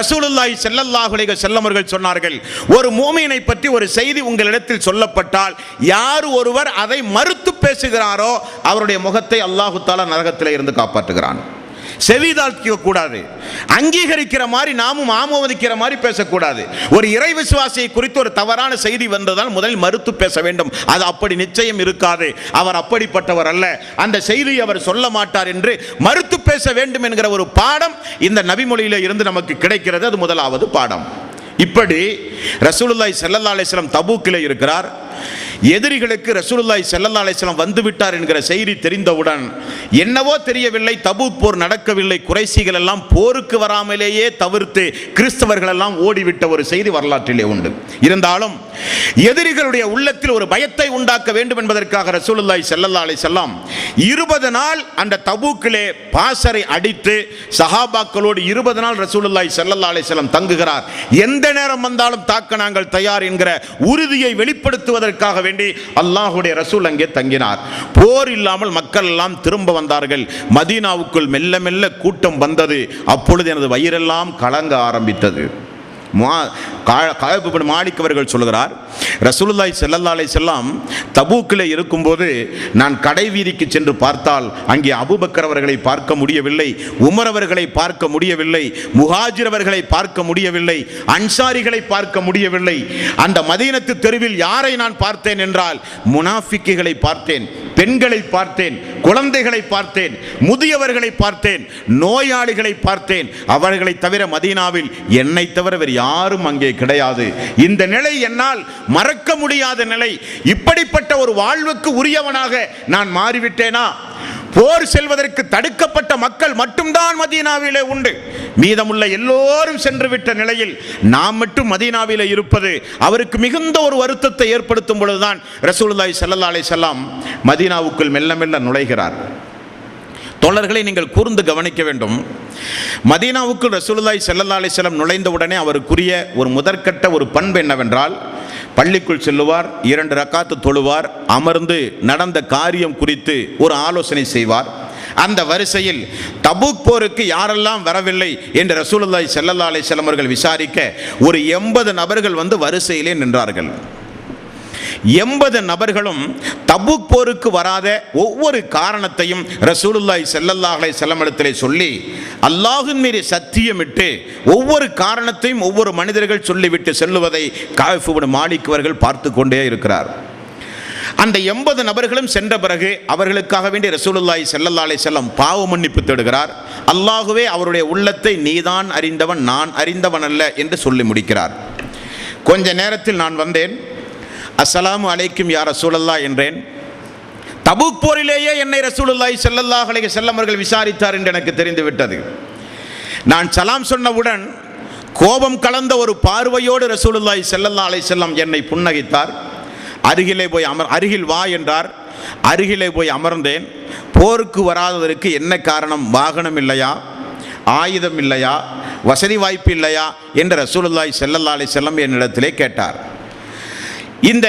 ரசூலுல்லாஹி ஸல்லல்லாஹு அலைஹி வஸல்லம் அவர்கள் சொன்னார்கள், ஒரு மூமினை பற்றி ஒரு செய்தி உங்களிடத்தில் சொல்லப்பட்டால் யார் ஒருவர் அதை மறுத்து பேசுகிறாரோ அவருடைய முகத்தை அல்லாஹ் தஆலா நரகத்தில் இருந்து காப்பாற்றுகிறான். செவிதாழ்த்திக்க கூடாது, அங்கீகரிக்கிற மாதிரி நாமும் ஆமோதிக்கிற மாதிரி பேசக்கூடாது. ஒரு இறை விசுவாசியை குறித்து ஒரு தவறான செய்தி வந்ததால் முதலில் மறுத்து பேச வேண்டும். அது அப்படி நிச்சயம் இருக்காது, அவர் அப்படிப்பட்டவர் அல்ல, அந்த செய்தியை அவர் சொல்ல மாட்டார் என்று மறுத்து பேச வேண்டும் என்கிற ஒரு பாடம் இந்த நபிமொழியில இருந்து நமக்கு கிடைக்கிறது. அது முதலாவது பாடம். இப்படி ரசூலுல்லாஹி ஸல்லல்லாஹு அலைஹி வஸல்லம் தபூக்கிலே இருக்கிறார். எதிரிகளுக்கு ரசூலுல்லாஹி ஸல்லல்லாஹு அலைஹி வஸல்லம் வந்துவிட்டார் என்கிற செய்தி தெரிந்தவுடன் என்னவோ தெரியவில்லை, தபூக் போர் நடக்கவில்லை, குறைஷிகள் எல்லாம் போருக்கு வராமலேயே தவிர்த்து கிறிஸ்தவர்கள் எல்லாம் ஓடிவிட்ட ஒரு செய்தி வரலாற்றிலே உண்டு. இருந்தாலும் எதிரிகளுடைய உள்ளத்தில் ஒரு பயத்தை உண்டாக்க வேண்டும் என்பதற்காக ரசூலுல்லாஹி ஸல்லல்லாஹு அலைஹி வஸல்லம் 20 நாள் அந்த தபூக்கிலே பாசறை அடித்து சஹாபாக்களோடு 20 நாள் ரசூலுல்லாஹி ஸல்லல்லாஹு அலைஹி வஸல்லம் தங்குகிறார். எந்த நேரம் வந்தாலும் தாக்க நாங்கள் தயார் என்கிற உறுதியை வெளிப்படுத்துவதற்காக வேண்டி அல்லாஹ்வுடைய ரசூல் அங்கே தங்கினார். போர் இல்லாமல் மக்கள் எல்லாம் திரும்ப வந்தார்கள். மதீனாவுக்குள் மெல்ல மெல்ல கூட்டம் வந்தது. அப்பொழுது எனது வயிறெல்லாம் கலங்க ஆரம்பித்தது. கஅப் இப்னு மாலிக் அவர்கள் சொல்கிறார், ரசூலுல்லாஹி ஸல்லல்லாஹு அலைஹி வஸல்லம் தபூக்கிலே இருக்கும்போது நான் கடை வீதிக்கு சென்று பார்த்தால் அங்கே அபூபக்கர் அவர்களை பார்க்க முடியவில்லை, உமர் அவர்களை பார்க்க முடியவில்லை, முஹாஜிர் அவர்களை பார்க்க முடியவில்லை, அன்சாரிகளை பார்க்க முடியவில்லை. அந்த மதீனத்து தெருவில் யாரை நான் பார்த்தேன் என்றால் முனாஃபிக்குகளை பார்த்தேன், பெண்களை பார்த்தேன், குழந்தைகளை பார்த்தேன், முதியவர்களை பார்த்தேன், நோயாளிகளை பார்த்தேன். அவர்களை தவிர மதீனாவில் என்னை தவிர வேறு யாரும் அங்கே கிடையாது. இந்த நிலை என்னால் மறக்க முடியாத நிலை. இப்படிப்பட்ட ஒரு வாழ்வுக்கு உரியவனாக நான் மாறிவிட்டேனா? போர் செல்வதற்கு தடுக்கப்பட்ட மக்கள் மட்டும்தான் மதீனாவிலே உண்டு, மீதமுள்ள எல்லோரும் சென்று விட்ட நிலையில் நாம் மட்டும் மதீனாவிலே இருப்பது அவருக்கு மிகுந்த ஒரு வருத்தத்தை ஏற்படுத்தும் பொழுதுதான் ரசூலுல்லாஹி ஸல்லல்லாஹு அலைஹி வஸல்லம் மதீனாவுக்குள் மெல்ல மெல்ல நுழைகிறார். தோழர்களை நீங்கள் கூர்ந்து கவனிக்க வேண்டும். மதீனாவுக்குள் ரசூலுல்லாஹி ஸல்லல்லாஹு அலைஹி வஸல்லம் நுழைந்தவுடனே அவருக்குரிய ஒரு முதற்கட்ட ஒரு பண்பு என்னவென்றால், பள்ளிக்குள் செல்லுவார், 2 ரக்காத்து தொழுவார், அமர்ந்து நடந்த காரியம் குறித்து ஒரு ஆலோசனை செய்வார். அந்த வரிசையில் தபூக் போருக்கு யாரெல்லாம் வரவில்லை என்று ரசூலுல்லாஹி ஸல்லல்லாஹு அலைஹி வஸல்லம் அவர்கள் விசாரிக்க ஒரு 80 நபர்கள் வந்து வரிசையிலே நின்றார்கள். 80 நபர்களும் தபூக் போருக்கு வராத ஒவ்வொரு காரணத்தையும் ரசூலுல்லாஹி ஸல்லல்லாஹு அலைஹி வஸல்லம் இடத்திலே சொல்லி அல்லாஹ்வின் மீது சத்தியமிட்டு ஒவ்வொரு காரணத்தையும் ஒவ்வொரு மனிதர்கள் சொல்லிவிட்டு செல்லுவதை கஅப் இப்னு மாலிக் அவர்கள் பார்த்து கொண்டே இருக்கிறார். அந்த 80 நபர்களும் சென்ற பிறகு அவர்களுக்காக வேண்டி ரசூலுல்லாஹி ஸல்லல்லாஹு அலைஹி வஸல்லம் பாவ மன்னிப்பு தேடுகிறார். அல்லாஹ்வே அவருடைய உள்ளத்தை நீதான் அறிந்தவன், நான் அறிந்தவன் அல்ல என்று சொல்லி முடிக்கிறார். கொஞ்ச நேரத்தில் நான் வந்தேன். அஸ்ஸலாமு அலைக்கும் யா ரசூலல்லாஹ் என்றேன். தபூக் போரிலேயே என்னை ரசூலுல்லாஹி ஸல்லல்லாஹு அலைஹி வஸல்லம் அவர்கள் விசாரித்தார் என்று எனக்கு தெரிந்து விட்டது. நான் சலாம் சொன்னவுடன் கோபம் கலந்த ஒரு பார்வையோடு ரசூலுல்லாஹி ஸல்லல்லாஹு அலைஹி வஸல்லம் என்னை புன்னகைத்தார். அருகிலே போய் அருகில் வா என்றார். அருகிலே போய் அமர்ந்தேன். போருக்கு வராததற்கு என்ன காரணம்? வாகனம் இல்லையா, ஆயுதம் இல்லையா, வசதி வாய்ப்பு இல்லையா என்று ரசூலுல்லாஹி ஸல்லல்லாஹு அலைஹி வஸல்லம் என்னிடத்திலே கேட்டார். இந்த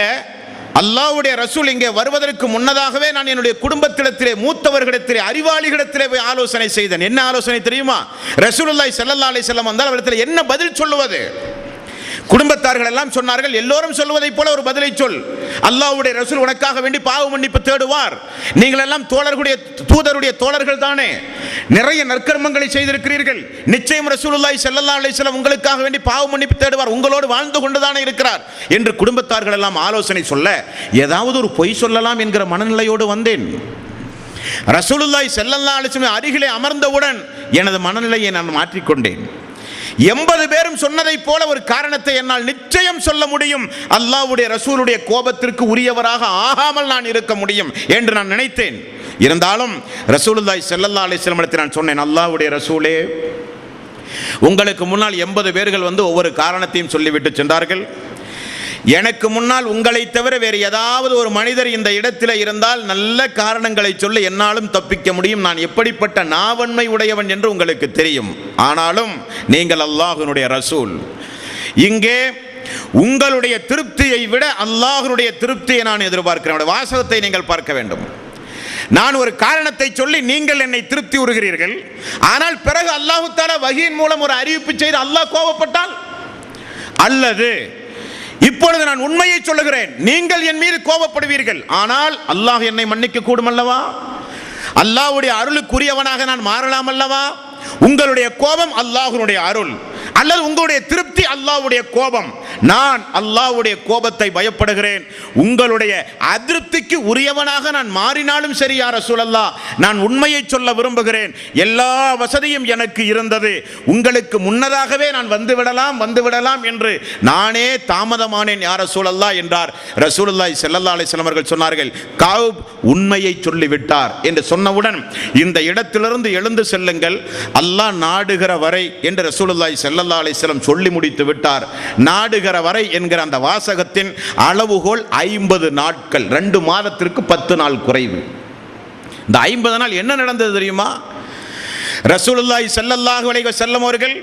அல்லாஹ்வுடைய ரசூல் இங்கே வருவதற்கு முன்னதாகவே நான் என்னுடைய குடும்பத்திடத்திலே, மூத்தவர்களிடத்திலே, அறிவாளிகளிடத்திலே போய் ஆலோசனை செய்தேன். என்ன ஆலோசனை தெரியுமா? ரசூலுல்லாஹி ஸல்லல்லாஹு அலைஹி வஸல்லம் வந்தால் அவரிடத்தில் என்ன பதில் சொல்லுவது? குடும்பத்தார்கள் எல்லாம் சொன்னார்கள், எல்லோரும் சொல்வதை போல ஒரு பதிலை சொல். அல்லாஹ்வுடைய ரசூல் உனக்காக வேண்டி பாவ மன்னிப்பு தேடுவார். நீங்கள் எல்லாம் தூதருடைய தோழர்கள் தானே, நிறைய நற்கர்மங்களை செய்திருக்கிறீர்கள். நிச்சயம் ரசூலுல்லாஹி ஸல்லல்லாஹு அலைஹி வஸல்லம் உங்களுக்காக வேண்டி பாவ மன்னிப்பு தேடுவார், உங்களோடு வாழ்ந்து கொண்டுதானே இருக்கிறார் என்று குடும்பத்தார்கள் எல்லாம் ஆலோசனை சொல்ல ஏதாவது ஒரு பொய் சொல்லலாம் என்கிற மனநிலையோடு வந்தேன். ரசூலுல்லாஹி ஸல்லல்லாஹு அலைஹி வஸல்லம் அருகிலே அமர்ந்தவுடன் எனது மனநிலையை நான் மாற்றிக்கொண்டேன். 80 பேரும் சொன்னதை போல ஒரு காரணத்தை என்னால் நிச்சயம் சொல்ல முடியும். அல்லாஹ்வுடைய ரசூலுடைய கோபத்திற்கு உரியவராக ஆகாமல் நான் இருக்க முடியும் என்று நான் நினைத்தேன். இருந்தாலும் ரசூலுல்லாஹி ஸல்லல்லாஹு அலைஹி வஸல்லம் இடத்தில் நான் சொன்னேன், அல்லாஹ்வுடைய ரசூலே, உங்களுக்கு முன்னால் 80 பேர்கள் வந்து ஒவ்வொரு காரணத்தையும் சொல்லிவிட்டு சென்றார்கள். எனக்கு முன்னால் உங்களை தவிர வேறு ஏதாவது ஒரு மனிதர் இந்த இடத்தில் இருந்தால் நல்ல காரணங்களை சொல்ல என்னாலும் தப்பிக்க முடியும். நான் எப்படிப்பட்ட நாவன்மை உடையவன் என்று உங்களுக்கு தெரியும். ஆனாலும் நீங்கள் அல்லாஹ்வினுடைய ரசூல். இங்கே உங்களுடைய திருப்தியை விட அல்லாஹ்வினுடைய திருப்தியை நான் எதிர்பார்க்கிறேன். வாசகத்தை நீங்கள் பார்க்க வேண்டும். நான் ஒரு காரணத்தை சொல்லி நீங்கள் என்னை திருப்தி உறுகிறீர்கள். ஆனால் பிறகு அல்லாஹ் தஆலா வஹீயின் மூலம் ஒரு அறிவிப்பு செய்து அல்லாஹ் கோபப்பட்டால், அல்லது இப்பொழுது நான் உண்மையை சொல்லுகிறேன், நீங்கள் என் மீது கோபப்படுவீர்கள், ஆனால் அல்லாஹ் என்னை மன்னிக்க கூடும் அல்லவா? அல்லாஹ்வுடைய அருளுக்குரியவனாக நான் மாறலாம் அல்லவா? உங்களுடைய கோபம் அல்லாஹ்வுடைய அருள், அல்லது உங்களுடைய திருப்தி அல்லாஹ்வுடைய கோபம். நான் அல்லாஹ்வுடைய கோபத்தை பயப்படுகிறேன். உங்களுடைய அதிருப்திக்கு உரியவனாக நான் மாறினாலும் சரி யா ரசூலல்லாஹ், நான் உண்மையை சொல்ல விரும்புகிறேன். எல்லா வசதியும் எனக்கு இருந்தது, உங்களுக்கு முன்னதாகவே நான் வந்துவிடலாம் என்று நானே தாமதமானேன் யா ரசூலல்லாஹ் என்றார். ரசூலுல்லாஹி ஸல்லல்லாஹு அலைஹி வஸல்லம் அவர்கள் சொன்னார்கள், கஅப் உண்மையை சொல்லிவிட்டார் என்று சொன்னவுடன் இந்த இடத்திலிருந்து எழுந்து செல்லுங்கள், அல்லாஹ் நாடுகிற வரை என்று ரசூலுல்லாஹி ஸல்லல்லாஹு அலைஹி வஸல்லம் சொல்லி முடித்து விட்டார். நாடுகிற வரை என்கிற அந்த வாசகத்தின் அளவுகோல் 50 நாட்கள், 2 மாதத்திற்கு 10 நாள் குறைவு. இந்த 50 நாள் என்ன நடந்தது தெரியுமா? ரசூலுல்லாஹி ஸல்லல்லாஹு அலைஹி வஸல்லம் அவர்கள்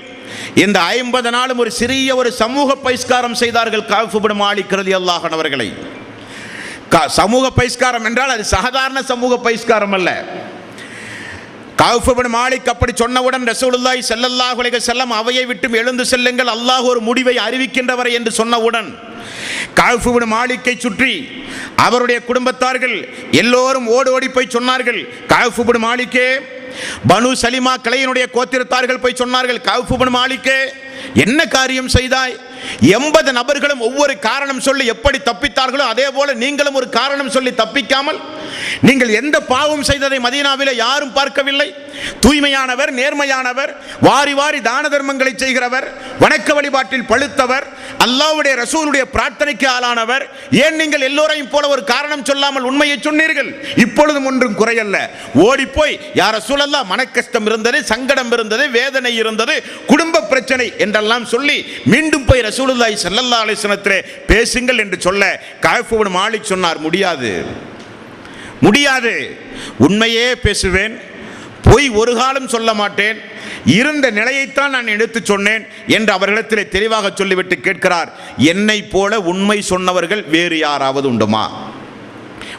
இந்த 50 நாளும் ஒரு சிறிய ஒரு சமூக பகிஷ்காரம் செய்தார்கள். கஅப் இப்னு மாலிக் ரலியல்லாஹு அன்ஹு அவர்களை. சமூக பகிஷ்காரம் என்றால் அது சாதாரண சமூக பகிஷ்காரம் அல்ல. கஅப் இப்னு மாலிக் அப்படி சொன்னவுடன் ரசூலுல்லாஹி ஸல்லல்லாஹு அலைஹி வஸல்லம் அவையை விட்டு எழுந்து செல்லுங்கள், அல்லாஹ் ஒரு முடிவை அறிவிக்கின்றவரை என்று சொன்னவுடன் கஅப் இப்னு மாலிக்கை சுற்றி அவருடைய குடும்பத்தார்கள் எல்லோரும் ஓடி போய் சொன்னார்கள், கஅப் இப்னு மாலிக்கே, பனு சலிமா கிளையினுடைய கோத்திரத்தார்கள் போய் சொன்னார்கள், கஅப் இப்னு மாலிக்கே, என்ன காரியம் செய்தாய்? 80 நபர்களும் ஒவ்வொரு காரணம் சொல்லி எப்படி தப்பித்தார்களோ அதே போல நீங்களும் ஒரு காரணம் சொல்லி தப்பிக்காமல், நீங்கள் எந்த பாவம் செய்ததை மதீனாவிலே யாரும் பார்க்கவில்லை. தூய்மையானவர், நேர்மையானவர், வாரி வாரி தான தர்மங்களை செய்கிறவர், வணக்க வழிபாட்டில் பழுத்தவர், அல்லாஹ்வுடைய ரசூலுடைய பிரார்த்தனைக்கு ஆளானவர். ஏன் நீங்கள் எல்லோரையும் போல ஒரு காரணம் சொல்லாமல் உண்மையை சொன்னீர்கள்? இப்பொழுதும் ஒன்றும் குறையல்ல. ஓடிப்போய் யா ரசூலல்லாஹ், மனக்கஷ்டம் இருந்தது, சங்கடம் இருந்தது, வேதனை இருந்தது, குடும்ப பிரச்சனை என்றெல்லாம் சொல்லி மீண்டும் போய் ரசூலுல்லாஹி ஸல்லல்லாஹு அலைஹி வஸல்லம் பேசுங்கள் என்று சொல்ல கஅப் இப்னு மாலிக் சொன்னார், முடியாது, உண்மையே பேசுவேன், பொய் ஒரு காலம் சொல்ல மாட்டேன், இருந்த நிலையைத்தான் நான் எடுத்து சொன்னேன் என்று அவர்களிடத்திலே தெளிவாக சொல்லிவிட்டு கேட்கிறார், என்னை போல உண்மை சொன்னவர்கள் வேறு யாராவது உண்டுமா?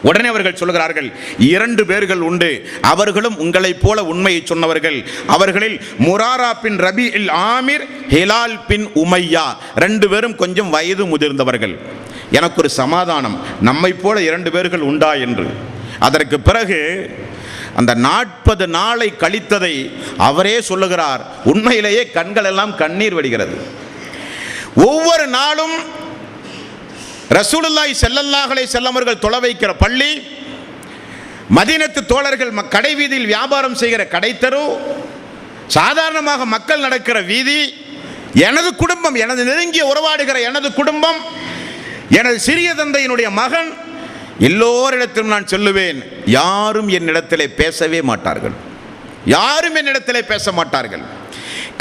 உடனே அவர்கள் சொல்கிறார்கள், 2 பேர்கள் உண்டு, அவர்களும் உங்களைப் போல உண்மையை சொன்னவர்கள். அவர்களில் முராரா பின் ரபீஇல் ஆமிர், ஹிலால் பின் உமையா, 2 பேரும் கொஞ்சம் வயது முதிர்ந்தவர்கள். எனக்கு ஒரு சமாதானம், நம்மை போல 2 பேர்கள் உண்டா என்று. அதற்கு பிறகு அந்த 40 நாளை கழித்ததை அவரே சொல்லுகிறார். உண்மையிலேயே கண்கள் எல்லாம் கண்ணீர் வடிகிறது. ஒவ்வொரு நாளும் ரசூலுல்லாஹி ஸல்லல்லாஹு அலைஹி வஸல்லம் அவர்கள் தொழ வைக்கிற பள்ளி, மதீனத்து தோழர்கள் கடை வீதியில் வியாபாரம் செய்கிற கடைத்தரு, சாதாரணமாக மக்கள் நடக்கிற வீதி, எனது குடும்பம், எனது நெருங்கிய உறவாடுகிற எனது குடும்பம், எனது சிறிய தந்தையினுடைய மகன், எல்லோரிடத்திலும் நான் சொல்லுவேன், யாரும் என்னிடத்திலே பேசவே மாட்டார்கள். யாரும் என்னிடத்திலே பேச மாட்டார்கள்.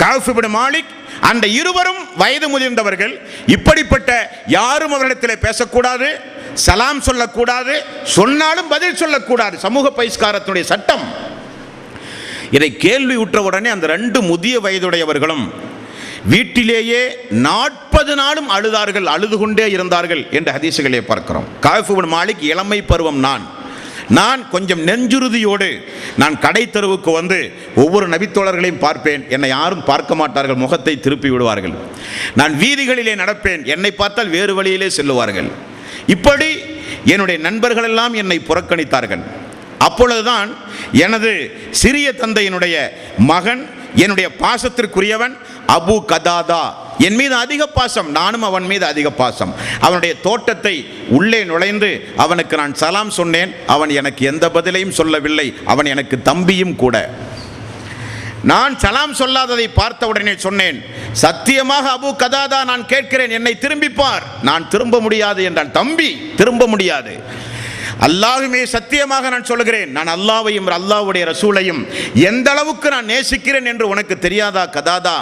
கஅப் இப்னு மாலிக், அந்த இருவரும் வயது முதிர்ந்தவர்கள். இப்படிப்பட்ட யாரும் அவரிடத்திலே பேசக்கூடாது, சலாம் சொல்லக்கூடாது, சொன்னாலும் பதில் சொல்லக்கூடாது. சமூக பகிஷ்காரத்தினுடைய சட்டம். இதை கேள்வி உற்றவுடனே அந்த 2 முதிய வயதுடையவர்களும் வீட்டிலேயே 40 நாளும் அழுதார்கள், அழுது கொண்டே இருந்தார்கள் என்று ஹதீசுகளை பார்க்கிறோம். கஅப் இப்னு மாலிக் இளமை பருவம். நான் கொஞ்சம் நெஞ்சுறுதியோடு நான் கடை தெருவுக்கு வந்து ஒவ்வொரு நபித்தோழர்களையும் பார்ப்பேன். என்னை யாரும் பார்க்க மாட்டார்கள், முகத்தை திருப்பி விடுவார்கள். நான் வீதிகளிலே நடப்பேன், என்னை பார்த்தால் வேறு வழியிலே செல்லுவார்கள். இப்படி என்னுடைய நண்பர்கள் எல்லாம் என்னை புறக்கணித்தார்கள். அப்பொழுதுதான் எனது சிறிய தந்தையினுடைய மகன், என்னுடைய பாசத்திற்குரியவன் அபு கதாதா என் மீது அதிக பாசம், நானும் அவன் மீது அதிக பாசம். அவனுடைய தோட்டத்தை உள்ளே நுழைந்து அவனுக்கு நான் சலாம் சொன்னேன். அவன் எனக்கு எந்த பதிலையும் சொல்லவில்லை. அவன் எனக்கு தம்பியும் கூட. நான் சலாம் சொல்லாததை பார்த்த உடனே சொன்னேன், சத்தியமாக அபு கதாதா நான் கேட்கிறேன், என்னை திரும்பிப்பார். நான் திரும்ப முடியாது என்றான். தம்பி திரும்ப முடியாது. அல்லாஹ்வுமே சத்தியமாக நான் சொல்கிறேன், நான் அல்லாஹ்வையும் அல்லாஹ்வுடைய ரசூலையும் எந்த அளவுக்கு நான் நேசிக்கிறேன் என்று உனக்கு தெரியாதா கதாதா?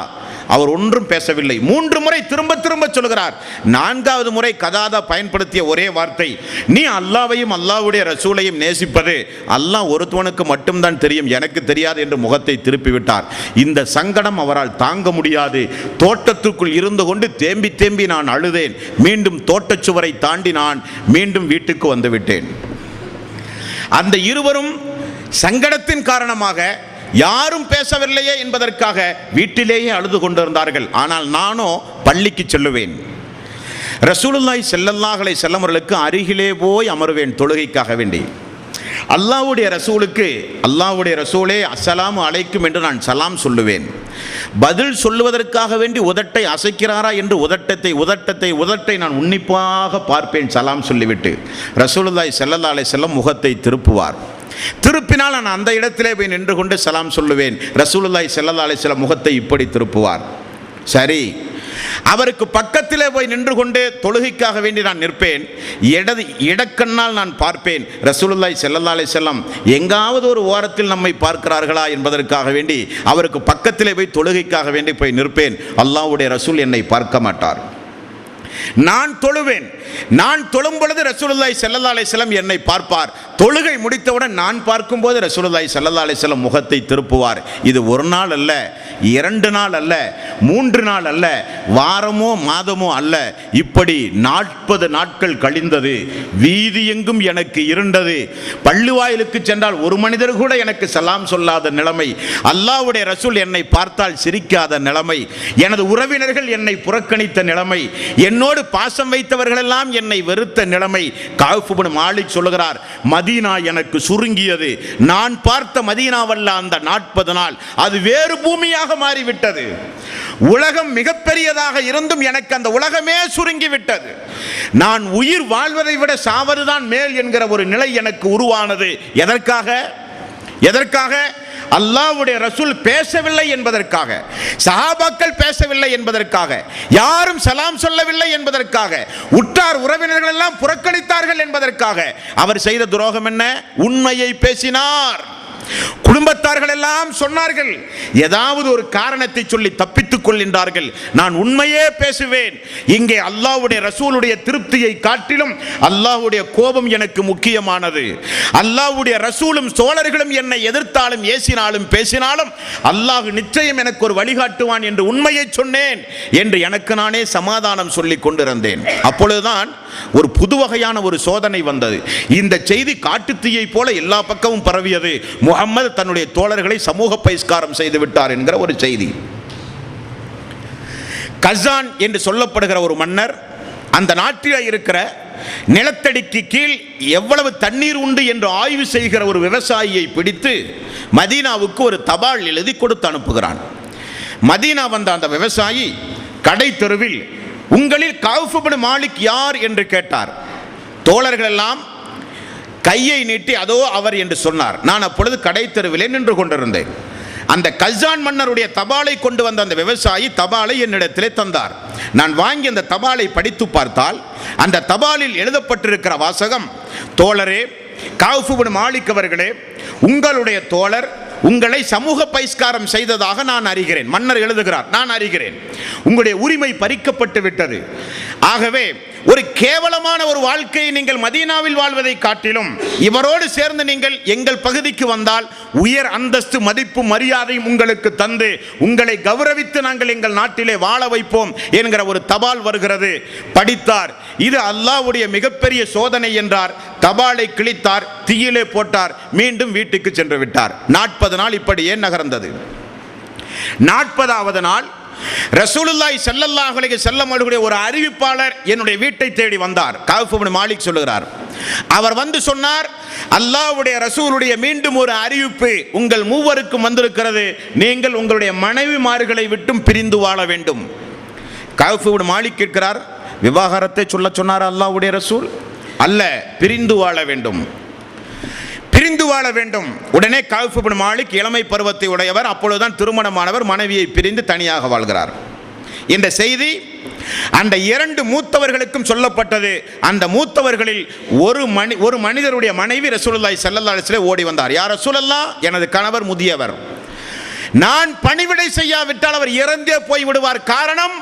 அவர் ஒன்றும் பேசவில்லை. 3 முறை திரும்ப திரும்ப சொல்கிறார். 4வது முறை கதாதா பயன்படுத்திய ஒரே வார்த்தை, நீ அல்லாஹ்வையும் அல்லாஹ்வுடைய ரசூலையும் நேசிப்பது அல்லாஹ் ஒருத்தவனுக்கு மட்டும்தான் தெரியும், எனக்கு தெரியாது என்று முகத்தை திருப்பி விட்டார். இந்த சங்கடம் அவரால் தாங்க முடியாது. தோட்டத்துக்குள் இருந்து கொண்டு தேம்பி தேம்பி நான் அழுதேன். மீண்டும் தோட்டச்சுவரை தாண்டி நான் மீண்டும் வீட்டுக்கு வந்துவிட்டேன். அந்த இருவரும் சங்கடத்தின் காரணமாக யாரும் பேசவில்லையே என்பதற்காக வீட்டிலேயே அழுது கொண்டிருந்தார்கள். ஆனால் நானோ பள்ளிக்கு செல்லுவேன். ரசூலுல்லாஹி ஸல்லல்லாஹு அலைஹி வஸல்லம் அவர்களுக்கு அருகிலே போய் அமருவேன் தொழுகைக்காக வேண்டி. அல்லாஹ்வுடைய ரசூலுக்கு, அல்லாஹ்வுடைய ரசூலே அஸ்ஸலாமு அலைக்கும் என்று நான் சலாம் சொல்லுவேன். பதில் சொல்லுவதற்காக வேண்டி உதட்டை அசைக்கிறாரா என்று உதட்டை நான் உன்னிப்பாக பார்ப்பேன். சலாம் சொல்லிவிட்டு ரசூலுல்லாஹி ஸல்லல்லாஹு அலைஹி வஸல்லம் முகத்தை திருப்புவார். திருப்பினால் நான் அந்த இடத்திலே போய் நின்று கொண்டு சலாம் சொல்லுவேன். ரசூலுல்லாஹி ஸல்லல்லாஹு அலைஹி வஸல்லம் முகத்தை இப்படி திருப்புவார். சரி, அவருக்கு பக்கத்திலே போய் நின்று கொண்டு தொழுகைக்காக வேண்டி நான் நிற்பேன். இடக்கண்ணால் நான் பார்ப்பேன். ரசூலுல்லாஹி ஸல்லல்லாஹு அலைஹி வஸல்லம் எங்காவது ஒரு ஓரத்தில் நம்மை பார்க்கிறார்களா என்பதற்காக வேண்டி அவருக்கு பக்கத்திலே போய் தொழுகைக்காக வேண்டி போய் நிற்பேன். அல்லாஹ்வுடைய ரசூல் என்னை பார்க்க மாட்டார். நான் தொழுவேன். நான் தொழும் பொழுது ரசூலுல்லாஹி ஸல்லல்லாஹு அலைஹி வஸல்லம் என்னை பார்ப்பார். தொழுகை முடித்தவுடன் நான் பார்க்கும்போது ரசூலுல்லாஹி ஸல்லல்லாஹு அலைஹி வஸல்லம் முகத்தை திருப்புவார். இது ஒரு நாள் அல்ல, 2 நாள் அல்ல, 3 நாள் அல்ல, வாரமோ மாதமோ அல்ல. இப்படி 40 நாட்கள் கழிந்தது. வீதி எங்கும் எனக்கு இருண்டது. பள்ளிவாயிலுக்கு சென்றால் ஒரு மனிதர் கூட எனக்கு சலாம் சொல்லாத நிலைமை. அல்லாஹ்வுடைய ரசூல் என்னை பார்த்தால் சிரிக்காத நிலைமை. எனது உறவினர்கள் என்னை புறக்கணித்த நிலைமை. என்னோடு பாசம் வைத்தவர்கள் எல்லாம் என்னை வெறுத்த நிலைமை. கஅப் இப்னு மாலிக் சொல்லுகிறார், மதீனா எனக்கு சுருங்கியது. நான் பார்த்த மதீனாவல்ல அந்த 40 நாள், அது வேறு பூமியாக மாறிவிட்டது. உலகம் மிகப்பெரியதாக இருந்தும் எனக்கு அந்த உலகமே சுருங்கிவிட்டது. நான் உயிர் வாழ்வதை விட சாவதுதான் மேல் என்கிற ஒரு நிலை எனக்கு உருவானது. எதற்காக? அல்லாஹ்வுடைய ரசூல் பேசவில்லை என்பதற்காக, சஹாபாக்கள் பேசவில்லை என்பதற்காக, யாரும் சலாம் சொல்லவில்லை என்பதற்காக, உற்றார் உறவினர்கள் எல்லாம் புறக்கணித்தார்கள் என்பதற்காக. அவர் செய்த துரோகம் என்ன? உண்மையை பேசினார். குடும்பத்தார்கள் எல்லாம் சொன்னார்கள், ஏதாவது ஒரு காரணத்தை சொல்லி தப்பித்துக் கொள்கின்றார்கள். நான் உண்மையே பேசுவேன். இங்கே அல்லாஹ்வுடைய ரசூலுடைய திருப்தியை காட்டிலும் அல்லாஹ்வுடைய கோபம் எனக்கு முக்கியமானது. அல்லாஹ்வுடைய ரசூலும் சோழர்களும் என்னை எதிர்த்தாலும் ஏசினாலும் பேசினாலும் அல்லாஹ் நிச்சயம் எனக்கு ஒரு வழிகாட்டுவான் என்று உண்மையை சொன்னேன் என்று எனக்கு நானே சமாதானம் சொல்லிக் கொண்டிருந்தேன். அப்பொழுதுதான் ஒரு புது வகையான ஒரு சோதனை வந்தது. இந்த செய்தி காட்டுத்தீயை போல எல்லா பக்கமும் பரவியது. முஹம்மது தன்னுடைய தோழர்களை சமூக பகிஷ்காரம் செய்து விட்டார் என்கிற ஒரு செய்தி. கஸான் என்று சொல்லப்படுகிற ஒரு மன்னர் அந்த நாட்டில் இருக்கிற நிலத்தடிக்கு கீழ் எவ்வளவு தண்ணீர் உண்டு என்று ஆய்வு செய்கிற ஒரு விவசாயியை பிடித்து மதீனாவுக்கு ஒரு தபால் எழுதி கொடுத்து அனுப்புகிறான். மதீனா வந்த அந்த விவசாயி கடை தெருவில், உங்களில் கௌஃப் இப்னு மாலிக் யார் என்று கேட்டார். தோழர்கள் எல்லாம் கையை நீட்டி அதோ அவர் என்று சொன்னார். நான் அப்பொழுது கடை தெருவிலே நின்று கொண்டிருந்தேன். அந்த கல்சான் மன்னருடைய தபாலை கொண்டு வந்த அந்த விவசாயி தபாலை என்னிடத்திலே தந்தார். நான் வாங்கி அந்த தபாலை படித்து பார்த்தால் அந்த தபாலில் எழுதப்பட்டிருக்கிற வாசகம், தோழரே கௌஃப் இப்னு மாலிக் அவர்களே, உங்களுடைய தோழர் உங்களை சமூக பகிஷ்காரம் செய்ததாக நான் அறிகிறேன். மன்னர் எழுதுகிறார், நான் அறிகிறேன். உங்களுடைய உரிமை பறிக்கப்பட்டு விட்டது. ஆகவே ஒரு கேவலமான ஒரு வாழ்க்கையை நீங்கள் மதீனாவில் வாழ்வதை காட்டிலும் இவரோடு சேர்ந்து நீங்கள் எங்கள் பகுதிக்கு வந்தால் உயர் அந்தஸ்து, மதிப்பு, மரியாதையும் உங்களுக்கு தந்து உங்களை கௌரவித்து நாங்கள் எங்கள் நாட்டிலே வாழ வைப்போம் என்கிற ஒரு தபால் வருகிறது. படித்தார். இது அல்லாஹ்வுடைய மிகப்பெரிய சோதனை என்றார். தபாலை கிழித்தார், தீயிலே போட்டார், மீண்டும் வீட்டுக்கு சென்று விட்டார். 40 நாள் இப்படியே நகர்ந்தது. 40வது நாள் ரசூலுல்லாஹி ஸல்லல்லாஹு அலைஹி வஸல்லம் அவர்களுடைய ஒரு அறிவிப்பாளர் என்னுடைய வீட்டை தேடி வந்தார். கௌஃப் இப்னு மாலிக் சொல்லுகிறார். அவர் வந்து சொன்னார், அல்லாஹ்வுடைய ரசூலுடைய மீண்டும் ஒரு அறிவிப்பு உங்கள் மூவருக்கும் வந்திருக்கிறது. நீங்கள் உங்களுடைய மனைவிமார்களை விட்டும் பிரிந்து வாழ வேண்டும். கௌஃப் இப்னு மாலிக் கேட்கிறார், விவாகரத்தை சொல்ல சொன்னார் அல்லாஹ்வுடைய ரசூல்? அல்ல, பிரிந்து வாழ வேண்டும், பிரிந்து வாழ வேண்டும். உடனே கௌஃப் இப்னு மாலிக் இளமை பருவத்தை உடையவர், அப்பொழுதுதான் திருமணமானவர், மனைவியை பிரிந்து தனியாக வாழ்கிறார். இந்த செய்தி அந்த 2 மூத்தவர்களுக்கும் சொல்லப்பட்டது. அந்த மூத்தவர்களில் ஒரு மனிதருடைய மனைவி ரசூலுல்லாஹி ஸல்லல்லாஹு அலைஹி வஸல்லம் ஓடி வந்தார். யா ரசூலல்லாஹ், எனது கணவர் முதியவர், நான் பணிவிடை செய்யாவிட்டால் அவர் இறந்தே போய் விடுவார். காரணம்,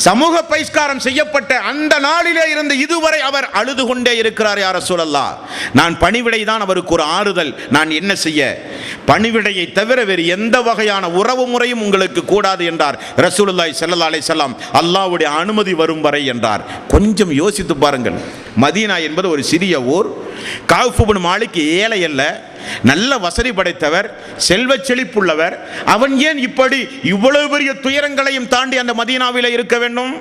சமூக பகிஷ்காரம் செய்யப்பட்ட அந்த நாளிலே இருந்து இதுவரை அவர் அழுது கொண்டே இருக்கிறார். யா ரசூலல்லாஹ், நான் பணிவிடை தான் அவருக்கு ஒரு ஆறுதல். நான் என்ன செய்ய? பணிவிடையை தவிர வேறு எந்த வகையான உறவு முறையும் உங்களுக்கு கூடாது என்றார் ரசூலுல்லாஹி ஸல்லல்லாஹு அலைஹி வஸல்லம். அல்லாஹ்வுடைய அனுமதி வரும் வரை என்றார். கொஞ்சம் யோசித்து பாருங்கள். மதீனா என்பது ஒரு சிறிய ஊர். கௌஃப் இப்னு மாலிக் ஏழை அல்ல, நல்ல வசதி படைத்தவர், செல்வ செழிப்புள்ளவர். அவன் ஏன் இப்படி இவ்வளவு பெரிய துயரங்களையும் தாண்டி அந்த மதீனாவிலே இருக்க வேண்டும்?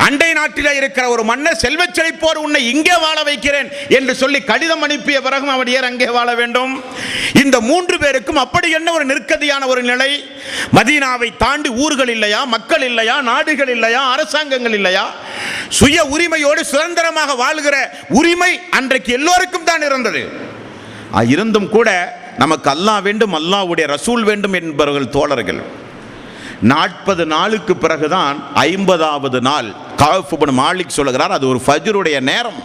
அண்டை நாட்டிலே இருக்கிற ஒரு மன்னர் செல்வ செழிப்போர் உன்னை இங்கே வாழ வைக்கிறேன் என்று சொல்லி கடிதம் அனுப்பிய பிறகும் அவன் ஏன் அங்கே வாழ வேண்டும்? இந்த 3 பேருக்கும் அப்படி என்ன ஒரு நிற்கதியான ஒரு நிலை? மதீனாவை தாண்டி ஊர்கள் இல்லையா, மக்கள் இல்லையா, நாடுகள் இல்லையா, அரசாங்கங்கள் இல்லையா? சுய உரிமையோடு சுதந்திரமாக வாழ்கிற உரிமை அன்றைக்கு எல்லோருக்கும் தான் இருந்தது. இருந்தும் கூட நமக்கு அல்லாஹ் வேண்டும், அல்லாஹ்வுடைய ரசூல் வேண்டும் என்பவர்கள் தோழர்கள். 40 நாளுக்கு பிறகுதான் 50வது நாள் கௌஃப் இப்னு மாலிக் சொல்லுகிறார், அது ஒரு ஃபஜ்ருடைய நேரம்.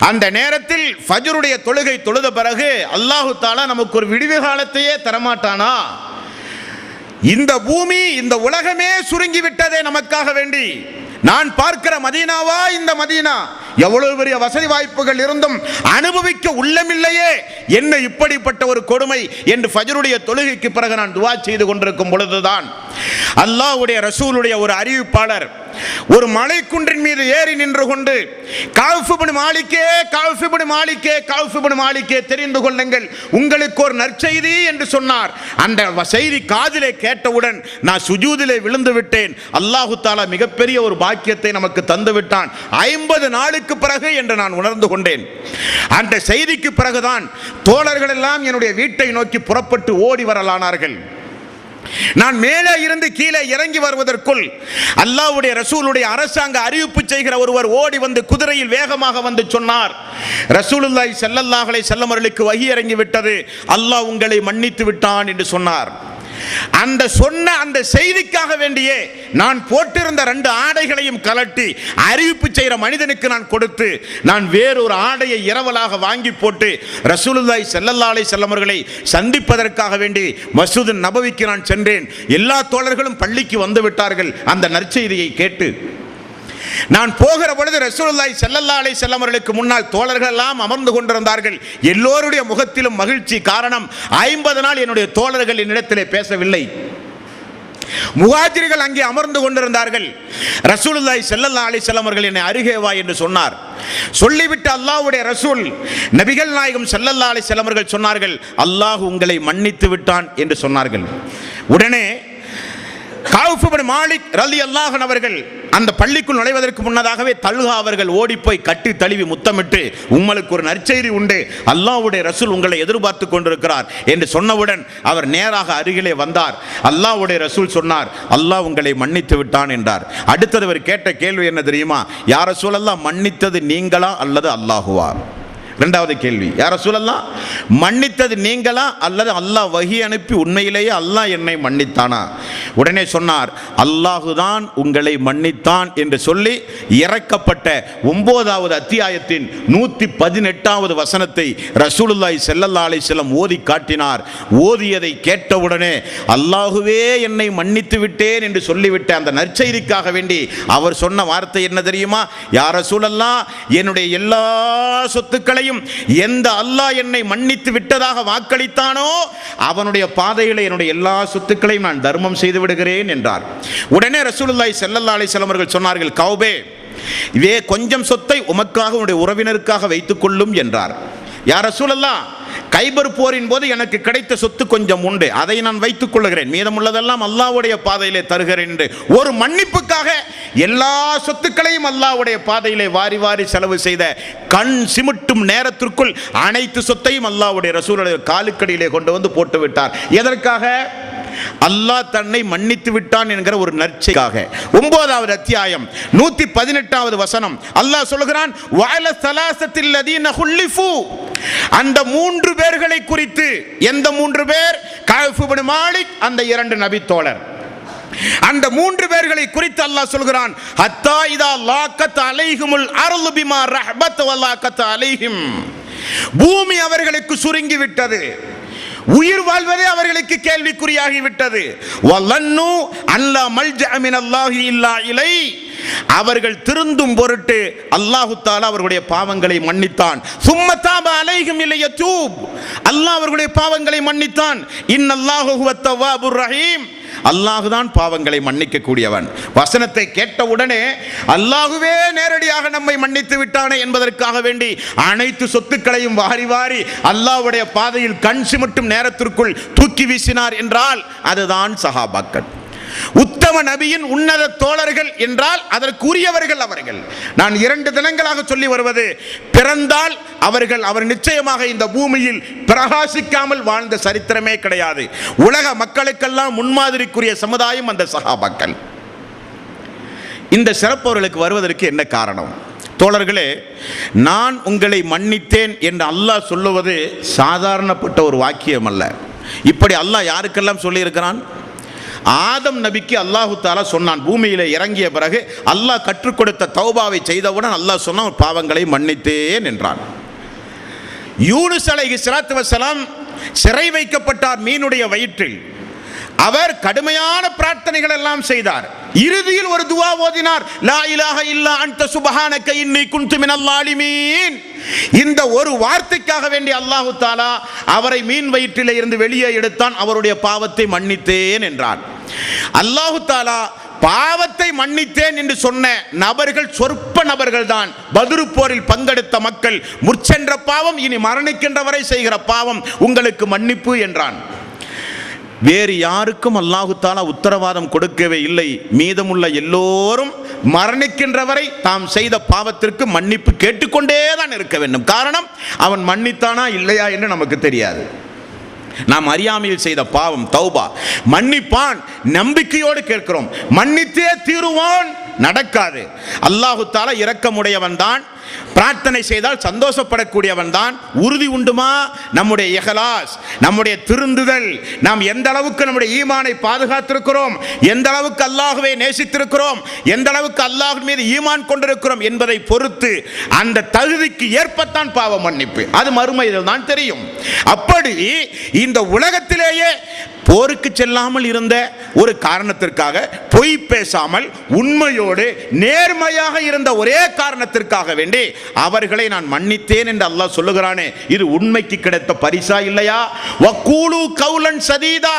அந்த நேரத்தில் ஃபஜ்ருடைய தொழுகை தொழுத பிறகு அல்லாஹு தஆலா நமக்கு ஒரு விடிவு காலத்தையே தரமாட்டானா? இந்த பூமி, இந்த உலகமே சுருங்கி விட்டதே நமக்காக வேண்டி. நான் பார்க்கிற மதீனாவா இந்த மதீனா? எவ்வளவு பெரிய வசதி வாய்ப்புகள் இருந்தும் அனுபவிக்க உள்ளமில்லையே, என்ன இப்படிப்பட்ட ஒரு கொடுமை என்று ஃபஜ்ருடைய தொழுகைக்கு பிறகு நான் துஆ செய்து கொண்டிருக்கும் பொழுதுதான் அல்லாஹ்வுடைய ரசூலுடைய ஒரு அறிவிப்பாளர் ஒரு மலைக்குன்றின் மீது ஏறி நின்று கொண்டு, கௌஃப் இப்னு மாலிக்கே, கௌஃப் இப்னு மாலிக்கே, கௌஃப் இப்னு மாலிக்கே, தெரிந்து கொள்ளுங்கள், உங்களுக்கு ஒரு நற்செய்தி என்று சொன்னார். அந்த செய்தி காதிலே கேட்டவுடன் நான் சுஜூதிலே விழுந்து விட்டேன். அல்லாஹு தஆலா மிகப்பெரிய ஒரு பாக்கியத்தை நமக்கு தந்து விட்டான் 50 நாளுக்கு பிறகு என்று நான் உணர்ந்து கொண்டேன். அந்த செய்திக்கு பிறகுதான் தோழர்கள் எல்லாம் என்னுடைய வீட்டை நோக்கி புறப்பட்டு ஓடி வரலானார்கள். நான் மேலே இருந்து கீழே இறங்கி வருவதற்குள் அல்லாஹ்வுடைய ரசூலுடைய அரசாங்க அறிவிப்பு செய்கிற ஒருவர் ஓடி வந்து குதிரையில் வேகமாக வந்து சொன்னார், ரசூலுல்லாஹி ஸல்லல்லாஹு அலைஹி வஸல்லம் அவர்களுக்கு வஹி இறங்கி விட்டது, அல்லாஹ் உங்களை மன்னித்து விட்டான் என்று சொன்னார். அந்த சொன்ன அந்த செய்திக்காக வேண்டியே நான் போட்டிருந்த 2 ஆடைகளையும் கலட்டி அறிவிப்பு செய்கிற மனிதனுக்கு நான் கொடுத்து, நான் வேறொரு ஆடையை இரவலாக வாங்கி போட்டு ரசூலுல்லாஹி ஸல்லல்லாஹு அலைஹி வஸல்லம் அவர்களை சந்திப்பதற்காக வேண்டி மஸ்ஜிது நபவிக்கு நான் சென்றேன். எல்லா தோழர்களும் பள்ளிக்கு வந்து விட்டார்கள் அந்த நற்செய்தியை கேட்டு. நான் போகிற பொழுது ரசூலுல்லாஹி ஸல்லல்லாஹு அலைஹி வஸல்லம் அவர்களுக்கு முன்னால் தோழர்கள் எல்லாம் அமர்ந்து கொண்டிருந்தார்கள். எல்லோருடைய முகத்திலும் மகிழ்ச்சி. காரணம், 50 நாள் என்னுடைய தோழர்கள் என்னிடத்திலே பேசவில்லை. முஹாஜிர்கள் அங்கே அமர்ந்து கொண்டிருந்தார்கள். ரசூலுல்லாஹி ஸல்லல்லாஹு அலைஹி வஸல்லம் அவர்கள் என்னை அருகே வா என்று சொன்னார். சொல்லிவிட்டு அல்லாஹ்வுடைய ரசூல் நபிகள் நாயகம் ஸல்லல்லாஹு அலைஹி வஸல்லம் அவர்கள் சொன்னார்கள், அல்லாஹ் உங்களை மன்னித்து விட்டான் என்று சொன்னார்கள். உடனே கஅப் இப்னு மாலிக் ரலியல்லாஹு அன்ஹு அவர்கள் அந்த பள்ளிக்குள் நுழைவதற்கு முன்னதாகவே தல்ஹா அவர்கள் ஓடிப்போய் கட்டி தழுவி முத்தமிட்டு, உங்களுக்கு ஒரு நற்செய்தி உண்டு, அல்லாஹ்வுடைய ரசூல் உங்களை எதிர்பார்த்து கொண்டிருக்கிறார் என்று சொன்னவுடன் அவர் நேராக அருகிலே வந்தார். அல்லாஹ்வுடைய ரசூல் சொன்னார், அல்லாஹ் உங்களை மன்னித்து விட்டான் என்றார். அடுத்தது அவர் கேட்ட கேள்வி என்ன தெரியுமா? யா ரசூலல்லாஹ், மன்னித்தது நீங்களா அல்லது அல்லாஹுவா? இரண்டாவது கேள்வி, யா ரசூலல்லாஹ், மன்னித்தது நீங்களா அல்லது அல்லாஹ் வஹி அனுப்பி உண்மையிலேயே அல்லாஹ் என்னை மன்னித்தானா? உடனே சொன்னார், அல்லாஹுதான் உங்களை மன்னித்தான் என்று சொல்லி இறக்கப்பட்ட 9வது அத்தியாயத்தின் 118வது வசனத்தை ரசூலுல்லாஹி ஸல்லல்லாஹு அலைஹி வஸல்லம் ஓதி காட்டினார். ஓதியதை கேட்டவுடனே அல்லாஹுவே என்னை மன்னித்து விட்டேன் என்று சொல்லிவிட்ட அந்த நற்செய்திக்காக வேண்டி அவர் சொன்ன வார்த்தை என்ன தெரியுமா? யா ரசூலல்லாஹ், என்னுடைய எல்லா சொத்துக்களையும் எந்த அல்லாஹ் என்னை மன்னித்து விட்டதாக வாக்களித்தானோ அவனுடைய பாதையில் என்னுடைய எல்லா சொத்துக்களையும் நான் தர்மம் செய்து விடுகிறேன் என்றார். உடனே ரசூலுல்லாஹி ஸல்லல்லாஹு அலைஹி வஸல்லம் அவர்கள் சொன்னார்கள், கௌபே, இதே கொஞ்சம் சொத்தை உமக்காக உன்னுடைய உறவினருக்காக வைத்துக் கொள்ளும் என்றார். யா ரசூலல்லாஹ், கைபர் போரின் போது எனக்கு கிடைத்த சொத்து கொஞ்சம் உண்டு, அதை நான் வைத்துக் கொள்கிறேன், மீதமுள்ளதெல்லாம் அல்லாஹ்வுடைய பாதையிலே தருகிறேன் என்று ஒரு மன்னிப்புக்காக எல்லா சொத்துக்களையும் அல்லாஹ்வுடைய பாதையிலே வாரி வாரி செலவு செய்த கண் சிமிட்டும் நேரத்திற்குள் அனைத்து சொத்தையும் அல்லாஹ்வுடைய ரசூலுடைய காலுக்கடியிலே கொண்டு வந்து போட்டு விட்டார். எதற்காக? அல்லாஹ் தன்னை மன்னித்து விட்டான் என்கிற ஒரு நற்செய்திக்காக. 9வது அத்தியாயம் 118வது வசனம் அல்லாஹ் சொல்கிறான், வஅல ஸலாஸத்தில் லதீன குல்லிஃபு, அந்த 3 பேர்களை குறித்து. எந்த 3 பேர்? கஅப் இப்னு மாலிக், அந்த 2 நபி தோழர். அந்த 3 பேர்களை குறித்து அல்லாஹ் சொல்கிறான், ஹத்தா இதா லாக்கத் அலைஹிமுல் அர்து பிமா ரஹபத் வ லாக்கத் அலைஹிம், பூமி அவர்களுக்கு சுருங்கி விட்டது, உயிர் வாழ்வதே அவர்களுக்கு கேள்விக்குறியாகி விட்டது. வலன்னு அல்லா மல்ஜஅ மினல்லாஹி இல்லா இலை, அவர்கள் திருந்தும் பொருட்டு அல்லாஹு தஆலா அவர்களுடைய பாவங்களை மன்னித்தான். சும்ம தாப அலைஹிம் லியதூப், அல்லாஹ் அவர்களுடைய பாவங்களை மன்னித்தான். இன்னல்லாஹு ஹுவத் தவ்வாபுர் ரஹீம், அல்லாஹுதான் பாவங்களை மன்னிக்க கூடியவன். வசனத்தை கேட்டவுடனே அல்லாஹுவே நேரடியாக நம்மை மன்னித்து விட்டானே என்பதற்காக வேண்டி அனைத்து சொத்துக்களையும் வாரி வாரி அல்லாஹ்வுடைய பாதையில் கண் சிமிட்டும் நேரத்திற்குள் தூக்கி வீசினார் என்றால் அதுதான் சஹாபாக்கள். உத்தம நபியின் உன்னத தோழர்கள் என்றால் அதற்குரியவர்கள் அவர்கள். நான் 2 தினங்களாக சொல்லி வருவது, பிறந்தால் அவர் நிச்சயமாக இந்த பூமியில் பிரகாசிக்காமல் வாழ்ந்த சரித்திரமே கிடையாது. உலக மக்களுக்கெல்லாம் முன்மாதிரிக்குரிய சமுதாயம் அந்த சஹாபாக்கள். இந்த சிறப்பு அவர்களுக்கு வருவதற்கு என்ன காரணம்? தோழர்களே, நான் உங்களை மன்னித்தேன் என்று அல்லாஹ் சொல்லுவது சாதாரணப்பட்ட ஒரு வாக்கியம் அல்ல. இப்படி அல்லாஹ் யாருக்கெல்லாம் சொல்லி இருக்கிறான்? ஆதம் நபிக்கு அல்லாஹு தஆலா சொன்னான். பூமியிலே இறங்கிய பிறகு அல்லாஹ் கற்றுக் கொடுத்த தௌபாவை செய்தவுடன் அல்லாஹ் சொன்னான், பாவங்களை மன்னித்தேன் என்றான். யூனுஸ் அலைஹிஸ்ஸலாத்து வஸ்ஸலாம் சிறை வைக்கப்பட்டார் மீனுடைய வயிற்றில். அவர் கடுமையான பிரார்த்தனைகள் எல்லாம் செய்தார். இறுதியில் ஒரு துஆ ஓதினார், லா இலாஹ இல்லா அன்த சுப்ஹானக இன்னி குன்து மினல் ஸாலிமீன். இந்த ஒரு வார்த்தைக்காக வேண்டி அல்லாஹு தஆலா அவரை மீன் வயிற்றிலே இருந்து வெளியே எடுத்தான். அவருடைய பாவத்தை மன்னித்தேன் என்றான். அல்லாஹு தஆலா பாவத்தை மன்னித்தேன் என்று சொன்ன நபர்கள் சொற்ப நபர்கள் தான். பத்ரு போரில் பங்கெடுத்த மக்கள், முற்சென்ற பாவம் இனி மரணிக்கின்ற வரை செய்கிற பாவம் உங்களுக்கு மன்னிப்பு என்றான். வேறு யாருக்கும் அல்லாஹு தஆலா உத்தரவாதம் கொடுக்கவே இல்லை. மீதமுள்ள எல்லோரும் மரணிக்கின்ற வரை தாம் செய்த பாவத்திற்கு மன்னிப்பு கேட்டுக்கொண்டே தான் இருக்க வேண்டும். காரணம், அவன் மன்னித்தானா இல்லையா என்று நமக்கு தெரியாது. நாம் அறியாமையில் செய்த பாவம் தௌபா, மன்னிப்பான் நம்பிக்கையோடு கேட்கிறோம். மன்னித்தே தீருவான், நடக்காது. அல்லாஹு தஆலா இரக்கமுடையவன் தான், பிரார்த்தனை செய்தால் சந்தோஷப்படக்கூடியவன் தான். உறுதி உண்டுமா? நம்முடைய இஹ்லாஸ், நம்முடைய திருந்துதல், நாம் எந்த அளவுக்கு நம்முடைய ஈமானை பாதுகாத்திருக்கிறோம், எந்த அளவுக்கு அல்லாஹ்வை நேசித்திருக்கிறோம், எந்த அளவுக்கு அல்லாஹ் மீது ஈமான் கொண்டிருக்கிறோம் என்பதை பொறுத்து அந்த தகுதிக்கு ஏற்பத்தான் பாவ மன்னிப்பு. அது மறுமையில் தான் தெரியும். அப்படி இந்த உலகத்திலேயே போருக்கு செல்லாமல் இருந்த ஒரு காரணத்திற்காக, பொய் பேசாமல் உண்மையோடு நேர்மையாக இருந்த ஒரே காரணத்திற்காக வேண்டி அவர்களை நான் மன்னித்தேன் என்று அல்லாஹ் சொல்லுகிறானே, இது உண்மைக்கு கிடைத்த பரிசா இல்லையா? வக்கூலு கௌலன் சதீதா,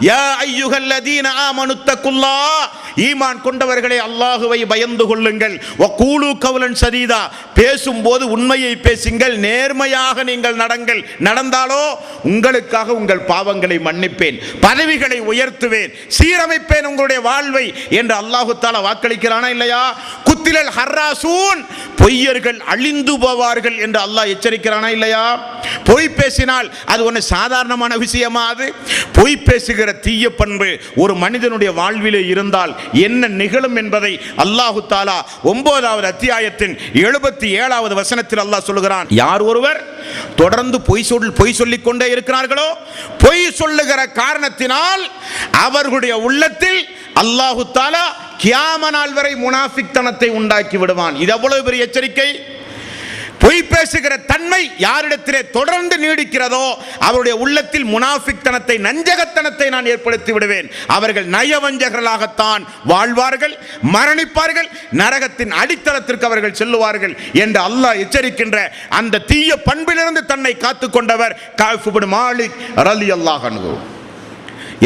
யா அய்யுஹல்லதீன ஆமனுத்தகுல்லாஹ், ஈமான் கொண்டவர்களே அல்லாஹுவை பயந்து கொள்ளுங்கள். வகூலு கௌலன் சதீதா, பேசும்போது உண்மையை பேசுங்கள், நேர்மையாக நீங்கள் நடந்தாலோ உங்களுக்காக உங்கள் பாவங்களை மன்னிப்பேன், பதவிகளை உயர்த்துவேன், சீரமைப்பேன் உங்களுடைய வாழ்வை என்று அல்லாஹு தஆலா வாக்களிக்கிறானா இல்லையா? குத்திலல் ஹர்ராசூன், பொய்யர்கள் அழிந்து போவார்கள் என்று அல்லாஹ் எச்சரிக்கிறானா இல்லையா? பொய் பேசினால் அது ஒன்று சாதாரணமான விஷயமா? அது பொய் பேசுகிற தீய பண்பு ஒரு மனிதனுடைய வாழ்விலே இருந்தால் என்ன நிகழும் என்பதை அல்லாஹு தஆலா 9வது அத்தியாயத்தின் 77வது வசனத்தில் அல்லாஹ் சொல்லுகிறான். யார் ஒருவர் தொடர்ந்து பொய் சொல்லிக் கொண்டே இருக்கிறார்களோ, பொய் சொல்லுகிற காரணத்தினால் அவர்களுடைய உள்ளத்தில் அல்லாஹு தஆலா கியாமத் நாள் வரை முனாஃபிக்தனத்தை உண்டாக்கி விடுவான். இது எவ்வளவு பெரிய எச்சரிக்கை! பொய் பேசுகிற தன்மை யாரிடத்திலே தொடர்ந்து நீடிக்கிறதோ அவருடைய உள்ளத்தில் முனாஃபிக்தனத்தை, நஞ்சகத்தனத்தை நான் ஏற்படுத்தி விடுவேன். அவர்கள் நயவஞ்சகர்களாகத்தான் வாழ்வார்கள், மரணிப்பார்கள், நரகத்தின் அடித்தளத்திற்கு அவர்கள் செல்லுவார்கள் என்று அல்லாஹ் எச்சரிக்கின்ற அந்த தீய பண்பிலிருந்து தன்னை காத்துக் கொண்டவர் கஅப் இப்னு மாலிக் ரலியல்லாஹு அன்ஹு.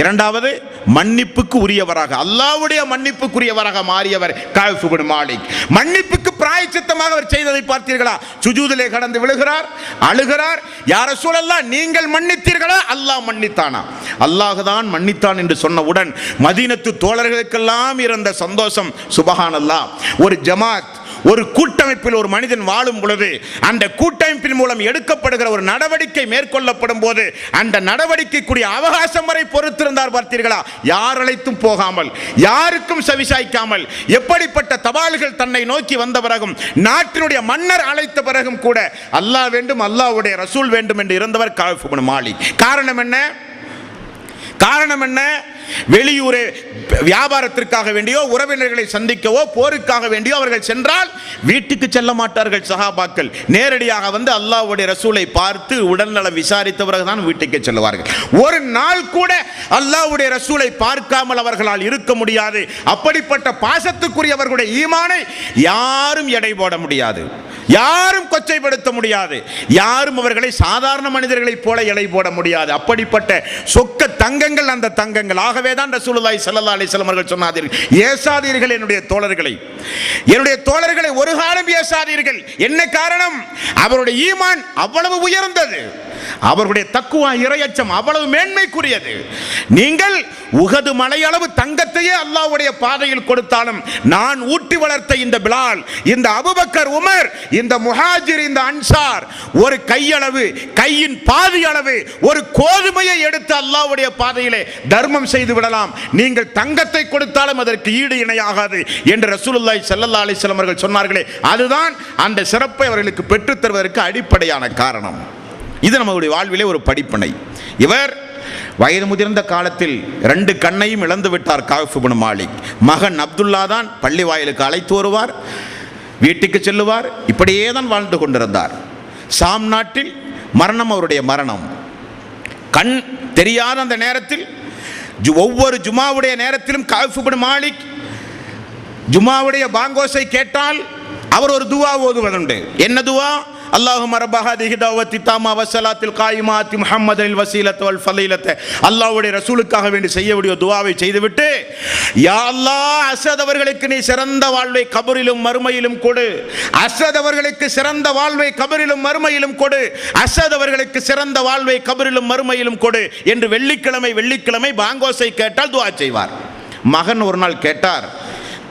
இரண்டாவது, மன்னிப்புக்கு உரியவராக, அல்லாஹ்வுடைய மன்னிப்புக்குரியவராக மாறியவர் கஅப் இப்னு மாலிக். மன்னிப்புக்கு பிராயச்சித்தமாக அவர் செய்ததை பார்த்தீர்களா? சுஜூதிலே கடந்து விழுகிறார், அழுகிறார். யா ரசூலல்லாஹ், நீங்கள் மன்னித்தீர்களா? அல்லாஹ் மன்னித்தானா? அல்லாஹ் தான் மன்னித்தான் என்று சொன்னவுடன் மதீனத்து தோழர்களுக்கெல்லாம் இருந்த சந்தோஷம் சுபஹானல்லாஹ். ஒரு ஜமாத், ஒரு கூட்டமைப்பில் ஒரு மனிதன் வாழும் பொழுது அந்த கூட்டமைப்பின் மூலம் எடுக்கப்படுகிற ஒரு நடவடிக்கை மேற்கொள்ளப்படும் போது அந்த நடவடிக்கைக்குரிய அவகாசம் வரை பொறுத்திருந்தார் பார்த்தீர்களா? யார் அழைத்தும் போகாமல், யாருக்கும் செவிசாய்க்காமல், எப்படிப்பட்ட தபால்கள் தன்னை நோக்கி வந்த பிறகும், நாட்டினுடைய மன்னர் அழைத்த பிறகும் கூட அல்லாஹ் வேண்டும், அல்லாஹ்வுடைய ரசூல் வேண்டும் என்று இருந்தவர் கஅப் இப்னு மாலிக். காரணம் என்ன? வெளியூரே வியாபாரத்திற்காக வேண்டியோ, உறவினர்களை சந்திக்கவோ, போருக்காக வேண்டியோ அவர்கள் சென்றால் வீட்டுக்கு செல்ல மாட்டார்கள் சஹாபாக்கள். நேரடியாக வந்து அல்லாஹ்வுடைய ரசூலை பார்த்து உடல்நலம் விசாரித்த பிறகுதான் வீட்டுக்கு செல்வார்கள். ஒரு நாள் கூட அல்லாஹ்வுடைய ரசூலை பார்க்காமல் அவர்களால் இருக்க முடியாது. அப்படிப்பட்ட பாசத்துக்குரியவர்களுடைய ஈமானை யாரும் எடை போட முடியாது, யாரும் கொச்சைப்படுத்த முடியாது, யாரும் அவர்களை சாதாரண மனிதர்களைப் போல எடை போட முடியாது. அப்படிப்பட்ட சொக்க தங்கங்கள் அந்த தங்கங்கள். ஆகவே தான் ரசூலுல்லாஹி ஸல்லல்லாஹு அலைஹி வஸல்லம் அவர்கள் சொன்னார்கள், ஏசாதீர்கள் என்னுடைய தோழர்களை ஒரு காலம் ஏசாதீர்கள். என்ன காரணம்? அவருடைய ஈமான் அவ்வளவு உயர்ந்தது, அவர்களுடைய தக்குவா, இறையச்சம் அவ்வளவு மேன்மைக்குரியது. நீங்கள் உஹது மலையளவு தங்கத்தையே அல்லாஹ்வுடைய பாதையில் கொடுத்தாலும், நான் ஊட்டி வளர்த்த இந்த பிலால், இந்த அபூபக்கர், உமர், இந்த முஹாஜிர், இந்த அன்சார் ஒரு கையளவு, கையின் பாதி அளவு ஒரு கோதுமையை எடுத்து அல்லாஹ்வுடைய பாதையிலே தர்மம் செய்து விடலாம். நீங்கள் தங்கத்தை கொடுத்தாலும் அதற்கு ஈடு இணையாகாது என்று ரசூலுல்லாஹி ஸல்லல்லாஹு அலைஹி வஸல்லம் அவர்கள் சொன்னார்களே, அதுதான் அந்த சிறப்பை அவர்களுக்கு பெற்றுத் தருவதற்கு அடிப்படையான காரணம். இது நம்முடைய வாழ்விலே ஒரு படிப்பினை. இவர் வயது முதிர்ந்த காலத்தில் 2 கண்ணையும் இழந்து விட்டார் கஅப் இப்னு மாலிக். மகன் அப்துல்லா தான் பள்ளி வாயிலுக்கு அழைத்து வருவார், வீட்டுக்கு செல்லுவார். இப்படியே தான் வாழ்ந்து கொண்டிருந்தார். சாம் நாட்டில் அவருடைய மரணம். கண் தெரியாத அந்த நேரத்தில் ஒவ்வொரு ஜுமாவுடைய நேரத்திலும் கஅப் இப்னு மாலிக் ஜுமாவுடைய பாங்கோசை கேட்டால் அவர் ஒரு துவா ஓதுவதுண்டு. என்ன துவா? அல்லாஹும்ம ரப்ப ஹாதிஹி தஅவத்தி தாமா வஸ்ஸலாத்தில் காயிமாத்தி முஹம்மதில் வஸீலத வல் ஃபலீலத, அல்லாஹ்வுடைய ரசூலுக்காக வேண்டி செய்யக்கூடிய துஆவை செய்துவிட்டு, யா அல்லாஹ், அஸத் அவர்களுக்கு நீ சிறந்த வாழ்வை கபரிலும் மறுமையிலும் கொடு, அஸத் அவர்களுக்கு சிறந்த வாழ்வை கபரிலும் மறுமையிலும் கொடு, அஸத் அவர்களுக்கு சிறந்த வாழ்வை கபரிலும் மறுமையிலும் கொடு என்று வெள்ளிக்கிழமை பாங்கோசை கேட்டால் துஆ செய்வார். மகன் ஒரு நாள் கேட்டார்,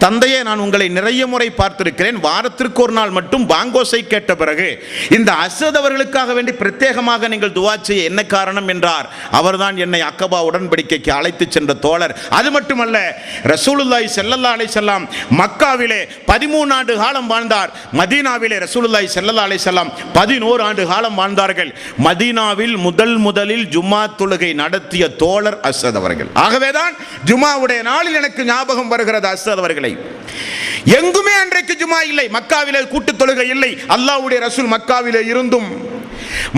தந்தையே, நான் உங்களை நிறைய முறை பார்த்திருக்கிறேன், வாரத்திற்கு ஒரு நாள் மட்டும் பாங்கோசை கேட்ட பிறகு இந்த அஸத் அவர்களுக்காக வேண்டி பிரத்யேகமாக நீங்கள் துஆ செய்ய என்ன காரணம் என்றார். அவர்தான் என்னை அக்கபா உடன்படிக்கைக்கு அழைத்து சென்ற தோழர். அது மட்டுமல்ல, ரசூலுல்லாஹி ஸல்லல்லாஹு அலைஹி வஸல்லம் மக்காவிலே 13 ஆண்டு காலம் வாழ்ந்தார், மதீனாவிலே ரசூலுல்லாஹி ஸல்லல்லாஹு அலைஹி வஸல்லம் 11 ஆண்டு காலம் வாழ்ந்தார்கள். மதீனாவில் முதலில் ஜும்மா தொழுகை நடத்திய தோழர் அஸத் அவர்கள். ஆகவேதான் ஜும்மாவுடைய நாளில் எனக்கு ஞாபகம் வருகிறது அஸத் அவர்களை. எங்குமே அன்றைக்கு ஜுமா இல்லை, மக்காவிலே கூட்டு தொழுகை இல்லை. அல்லாஹ்வுடைய ரசூல் மக்காவிலே இருந்தும்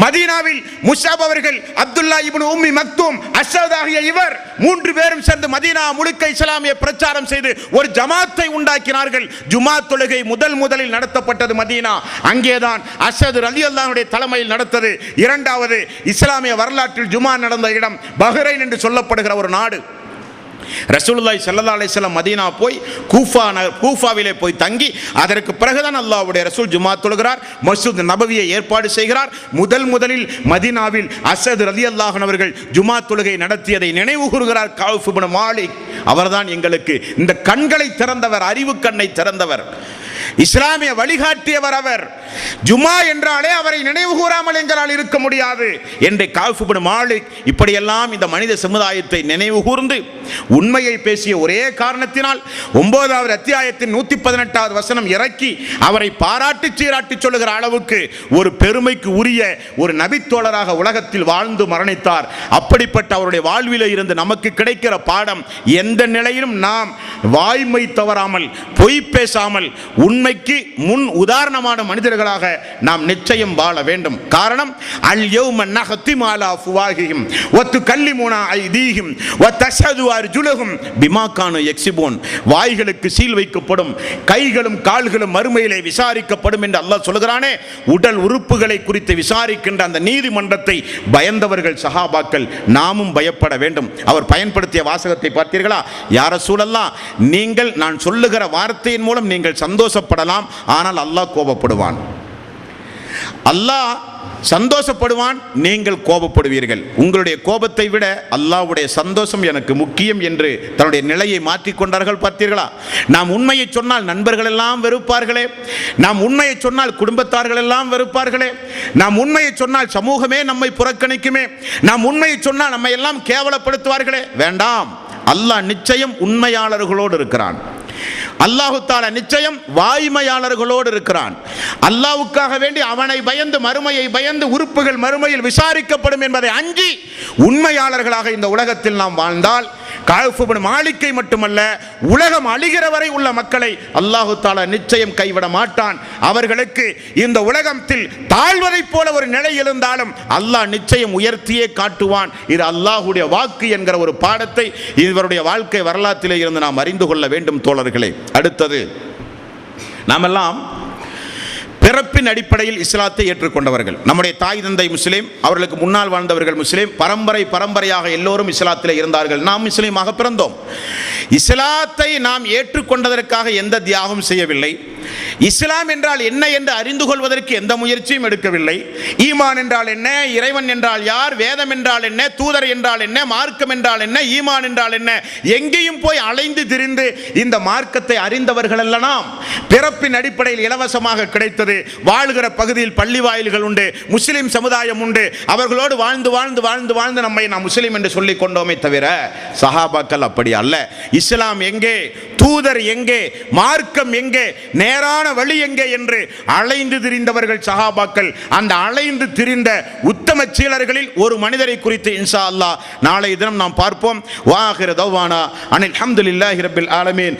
மதீனாவில் முஸ்அப் அவர்கள், அப்துல்லா இப்னு உம்மி மக்தூம், அஸ்ஸத் ஆகிய இவர் 3 பேரும் சேர்ந்து மதீனா முழுக்க இஸ்லாமிய பிரச்சாரம் செய்து ஒரு ஜமாத்தை உண்டாக்கினார்கள். ஜுமா தொழுகை முதலில் நடத்தப்பட்டது மதீனா. அங்கேதான் அஸ்ஸத் ரலியல்லாஹு அன்ஹு தலைமையில் நடந்தது. இரண்டாவது இஸ்லாமிய வரலாற்றில் ஜுமா நடந்த இடம் பஹ்ரைன் என்று சொல்லப்படுகிற ஒரு நாடு. ரசூலுல்லாஹி ஸல்லல்லாஹு அலைஹி வஸல்லம் மதீனா போய் கூஃபாவிலே போய் தங்கி அதற்கு பிறகுதான் அல்லாஹ்வுடைய ரசூல் ஜுமா தொழுகிறார். மஸ்ஜித் நபவியை ஏற்பாடு செய்கிறார். முதலில் மதீனாவில் அஸ்ஸத் ரலியல்லாஹு அன்ஹு அவர்கள் ஜுமா தொழுகை நடத்தியதை நினைவு கூறுகிறார் கஅப் இப்னு மாலிக். அவர்தான் எங்களுக்கு இந்த கண்களை திறந்தவர், அறிவு கண்ணை திறந்தவர், இஸ்லாமிய வழிகாட்டியவர். அவர் ஜுமா என்றாலே அவரை நினைவு கூறாமல் எங்களால் இருக்க முடியாது என்று கஅப் இப்னு மாலிக் இப்படியெல்லாம் இந்த மனித சமுதாயத்தை நினைவு கூர்ந்து உண்மையை பேசிய ஒரே காரணத்தினால் 9வது அத்தியாயத்தின் 118வது வசனம் இறக்கி அவரை பாராட்டி சீராட்டி சொல்லுகிற அளவுக்கு ஒரு பெருமைக்கு உரிய ஒரு நபித்தோழராக உலகத்தில் வாழ்ந்து மரணித்தார். அப்படிப்பட்ட அவருடைய வாழ்விலே இருந்து நமக்கு கிடைக்கிற பாடம், எந்த நிலையிலும் நாம் வாய்மை தவறாமல், பொய் பேசாமல், உண்மைக்கு முன் உதாரணமான மனிதர்களாக நாம் நிச்சயம் வாழ வேண்டும். காரணம், அல் யௌம நஹ்திமு அலா அஃப்வாஹிஹிம் வ துகல்லிமுனா ஐதீஹிம் வ தஷ்ஹது அர்ஜுலுஹும் பிமா கானு யக்ஸிபூன். வாய்களுக்கு சீல் வைக்கப்படும், கைகளும் கால்களும் மறுமையிலே விசாரிக்கப்படும் என்று அல்லாஹ் சொல்கிறானே. உடல் உறுப்புகளை குறித்து விசாரிக்கின்ற அந்த நீதிமன்றத்தை பயந்தவர்கள் சஹாபாக்கள். நாமும் பயப்பட வேண்டும். அவர் பயன்படுத்திய வாசகத்தை பார்த்தீர்களா? யா ரசூலல்லாஹ், நீங்கள் நான் சொல்லுகிற வார்த்தையின் மூலம் நீங்கள் சந்தோஷப்படலாம், ஆனால் அல்லாஹ் கோபப்படுவான். அல்லாஹ் சந்தோஷப்படுவான், நீங்கள் கோபப்படுவீர்கள். உங்களுடைய கோபத்தை விட அல்லாஹ்வுடைய சந்தோஷம் எனக்கு முக்கியம் என்று தன்னுடைய நிலையை மாற்றிக்கொண்டார்கள். பார்த்தீர்களா? நாம் உண்மையை சொன்னால் நண்பர்கள் எல்லாம் வெறுப்பார்களே, நாம் உண்மையை சொன்னால் குடும்பத்தார்கள் எல்லாம் வெறுப்பார்களே, நாம் உண்மையை சொன்னால் சமூகமே நம்மை புறக்கணிக்குமே, நாம் உண்மையை சொன்னால் நம்மை எல்லாம் கேவலப்படுத்துவார்களே. வேண்டாம், அல்லாஹ் நிச்சயம் உண்மையாளர்களோடு இருக்கிறான். அல்லாஹு தஆலா நிச்சயம் வாய்மையாளர்களோடு இருக்கிறான். அல்லாஹ்வுக்காக வேண்டி அவனை பயந்து, மறுமையை பயந்து, உறுப்புகள் மறுமையில் விசாரிக்கப்படும் என்பதை அஞ்சி உண்மையாளர்களாக இந்த உலகத்தில் நாம் வாழ்ந்தால் கஅப் இப்னு மாலிக்கை மட்டுமல்ல, உலகம் அழிகிற வரை உள்ள மக்களை அல்லாஹு தஆலா நிச்சயம் கைவிட மாட்டான். அவர்களுக்கு இந்த உலகத்தில் தாழ்வதைப் போல ஒரு நிலை இருந்தாலும் அல்லாஹ் நிச்சயம் உயர்த்தியே காட்டுவான். இது அல்லாஹ்வுடைய வாக்கு என்கிற ஒரு பாடத்தை இவருடைய வாழ்க்கை வரலாற்றிலே இருந்து நாம் அறிந்து கொள்ள வேண்டும் தோழர்களே. அடுத்தது, நாமெல்லாம் பிறப்பின் அடிப்படையில் இஸ்லாத்தை ஏற்றுக்கொண்டவர்கள். நம்முடைய தாய் தந்தை முஸ்லீம், அவர்களுக்கு முன்னால் வாழ்ந்தவர்கள் முஸ்லீம், பரம்பரையாக எல்லோரும் இஸ்லாத்தில் இருந்தார்கள். நாம் முஸ்லீமாக பிறந்தோம். இஸ்லாத்தை நாம் ஏற்றுக்கொண்டதற்காக எந்த தியாகம் செய்யவில்லை. இஸ்லாம் என்றால் என்ன என்று அறிந்து கொள்வதற்கு எந்த முயற்சியும் எடுக்கவில்லை. ஈமான் என்றால் என்ன, இறைவன் என்றால் யார், வேதம் என்றால் என்ன, தூதர் என்றால் என்ன, மார்க்கம் என்றால் என்ன, ஈமான் என்றால் என்ன, எங்கேயும் போய் அலைந்து திரிந்து இந்த மார்க்கத்தை அறிந்தவர்கள் அல்ல நாம். பிறப்பின் அடிப்படையில் இலவசமாக கிடைத்தது. வாழ்கிற பகுதியில் பள்ளி வாயில்கள் உண்டு, முஸ்லிம் சமுதாயம் உண்டு. அவர்களோடு வாழ்ந்து வாழ்ந்து வாழ்ந்து வாழ்ந்து நம்மை நாம் முஸ்லிம் என்று சொல்லிக் கொண்டோமே தவிர சஹாபாக்கள் அப்படி அல்ல. இஸ்லாம் எங்கே, தூதர் எங்கே, மார்க்கம் எங்கே, நேரான வழி எங்கே என்று அலைந்து திரிந்தவர்கள் சஹாபாக்கள். அந்த அலைந்து திரிந்த உத்தம சீலர்களில் ஒரு மனிதரை குறித்து இன்ஷா அல்லாஹ் நாளை தினம் நாம் பார்ப்போம். வாஹிரு தவ்வானா அனில் ஹம்துலில்லாஹி ரப்பில் ஆலமீன்.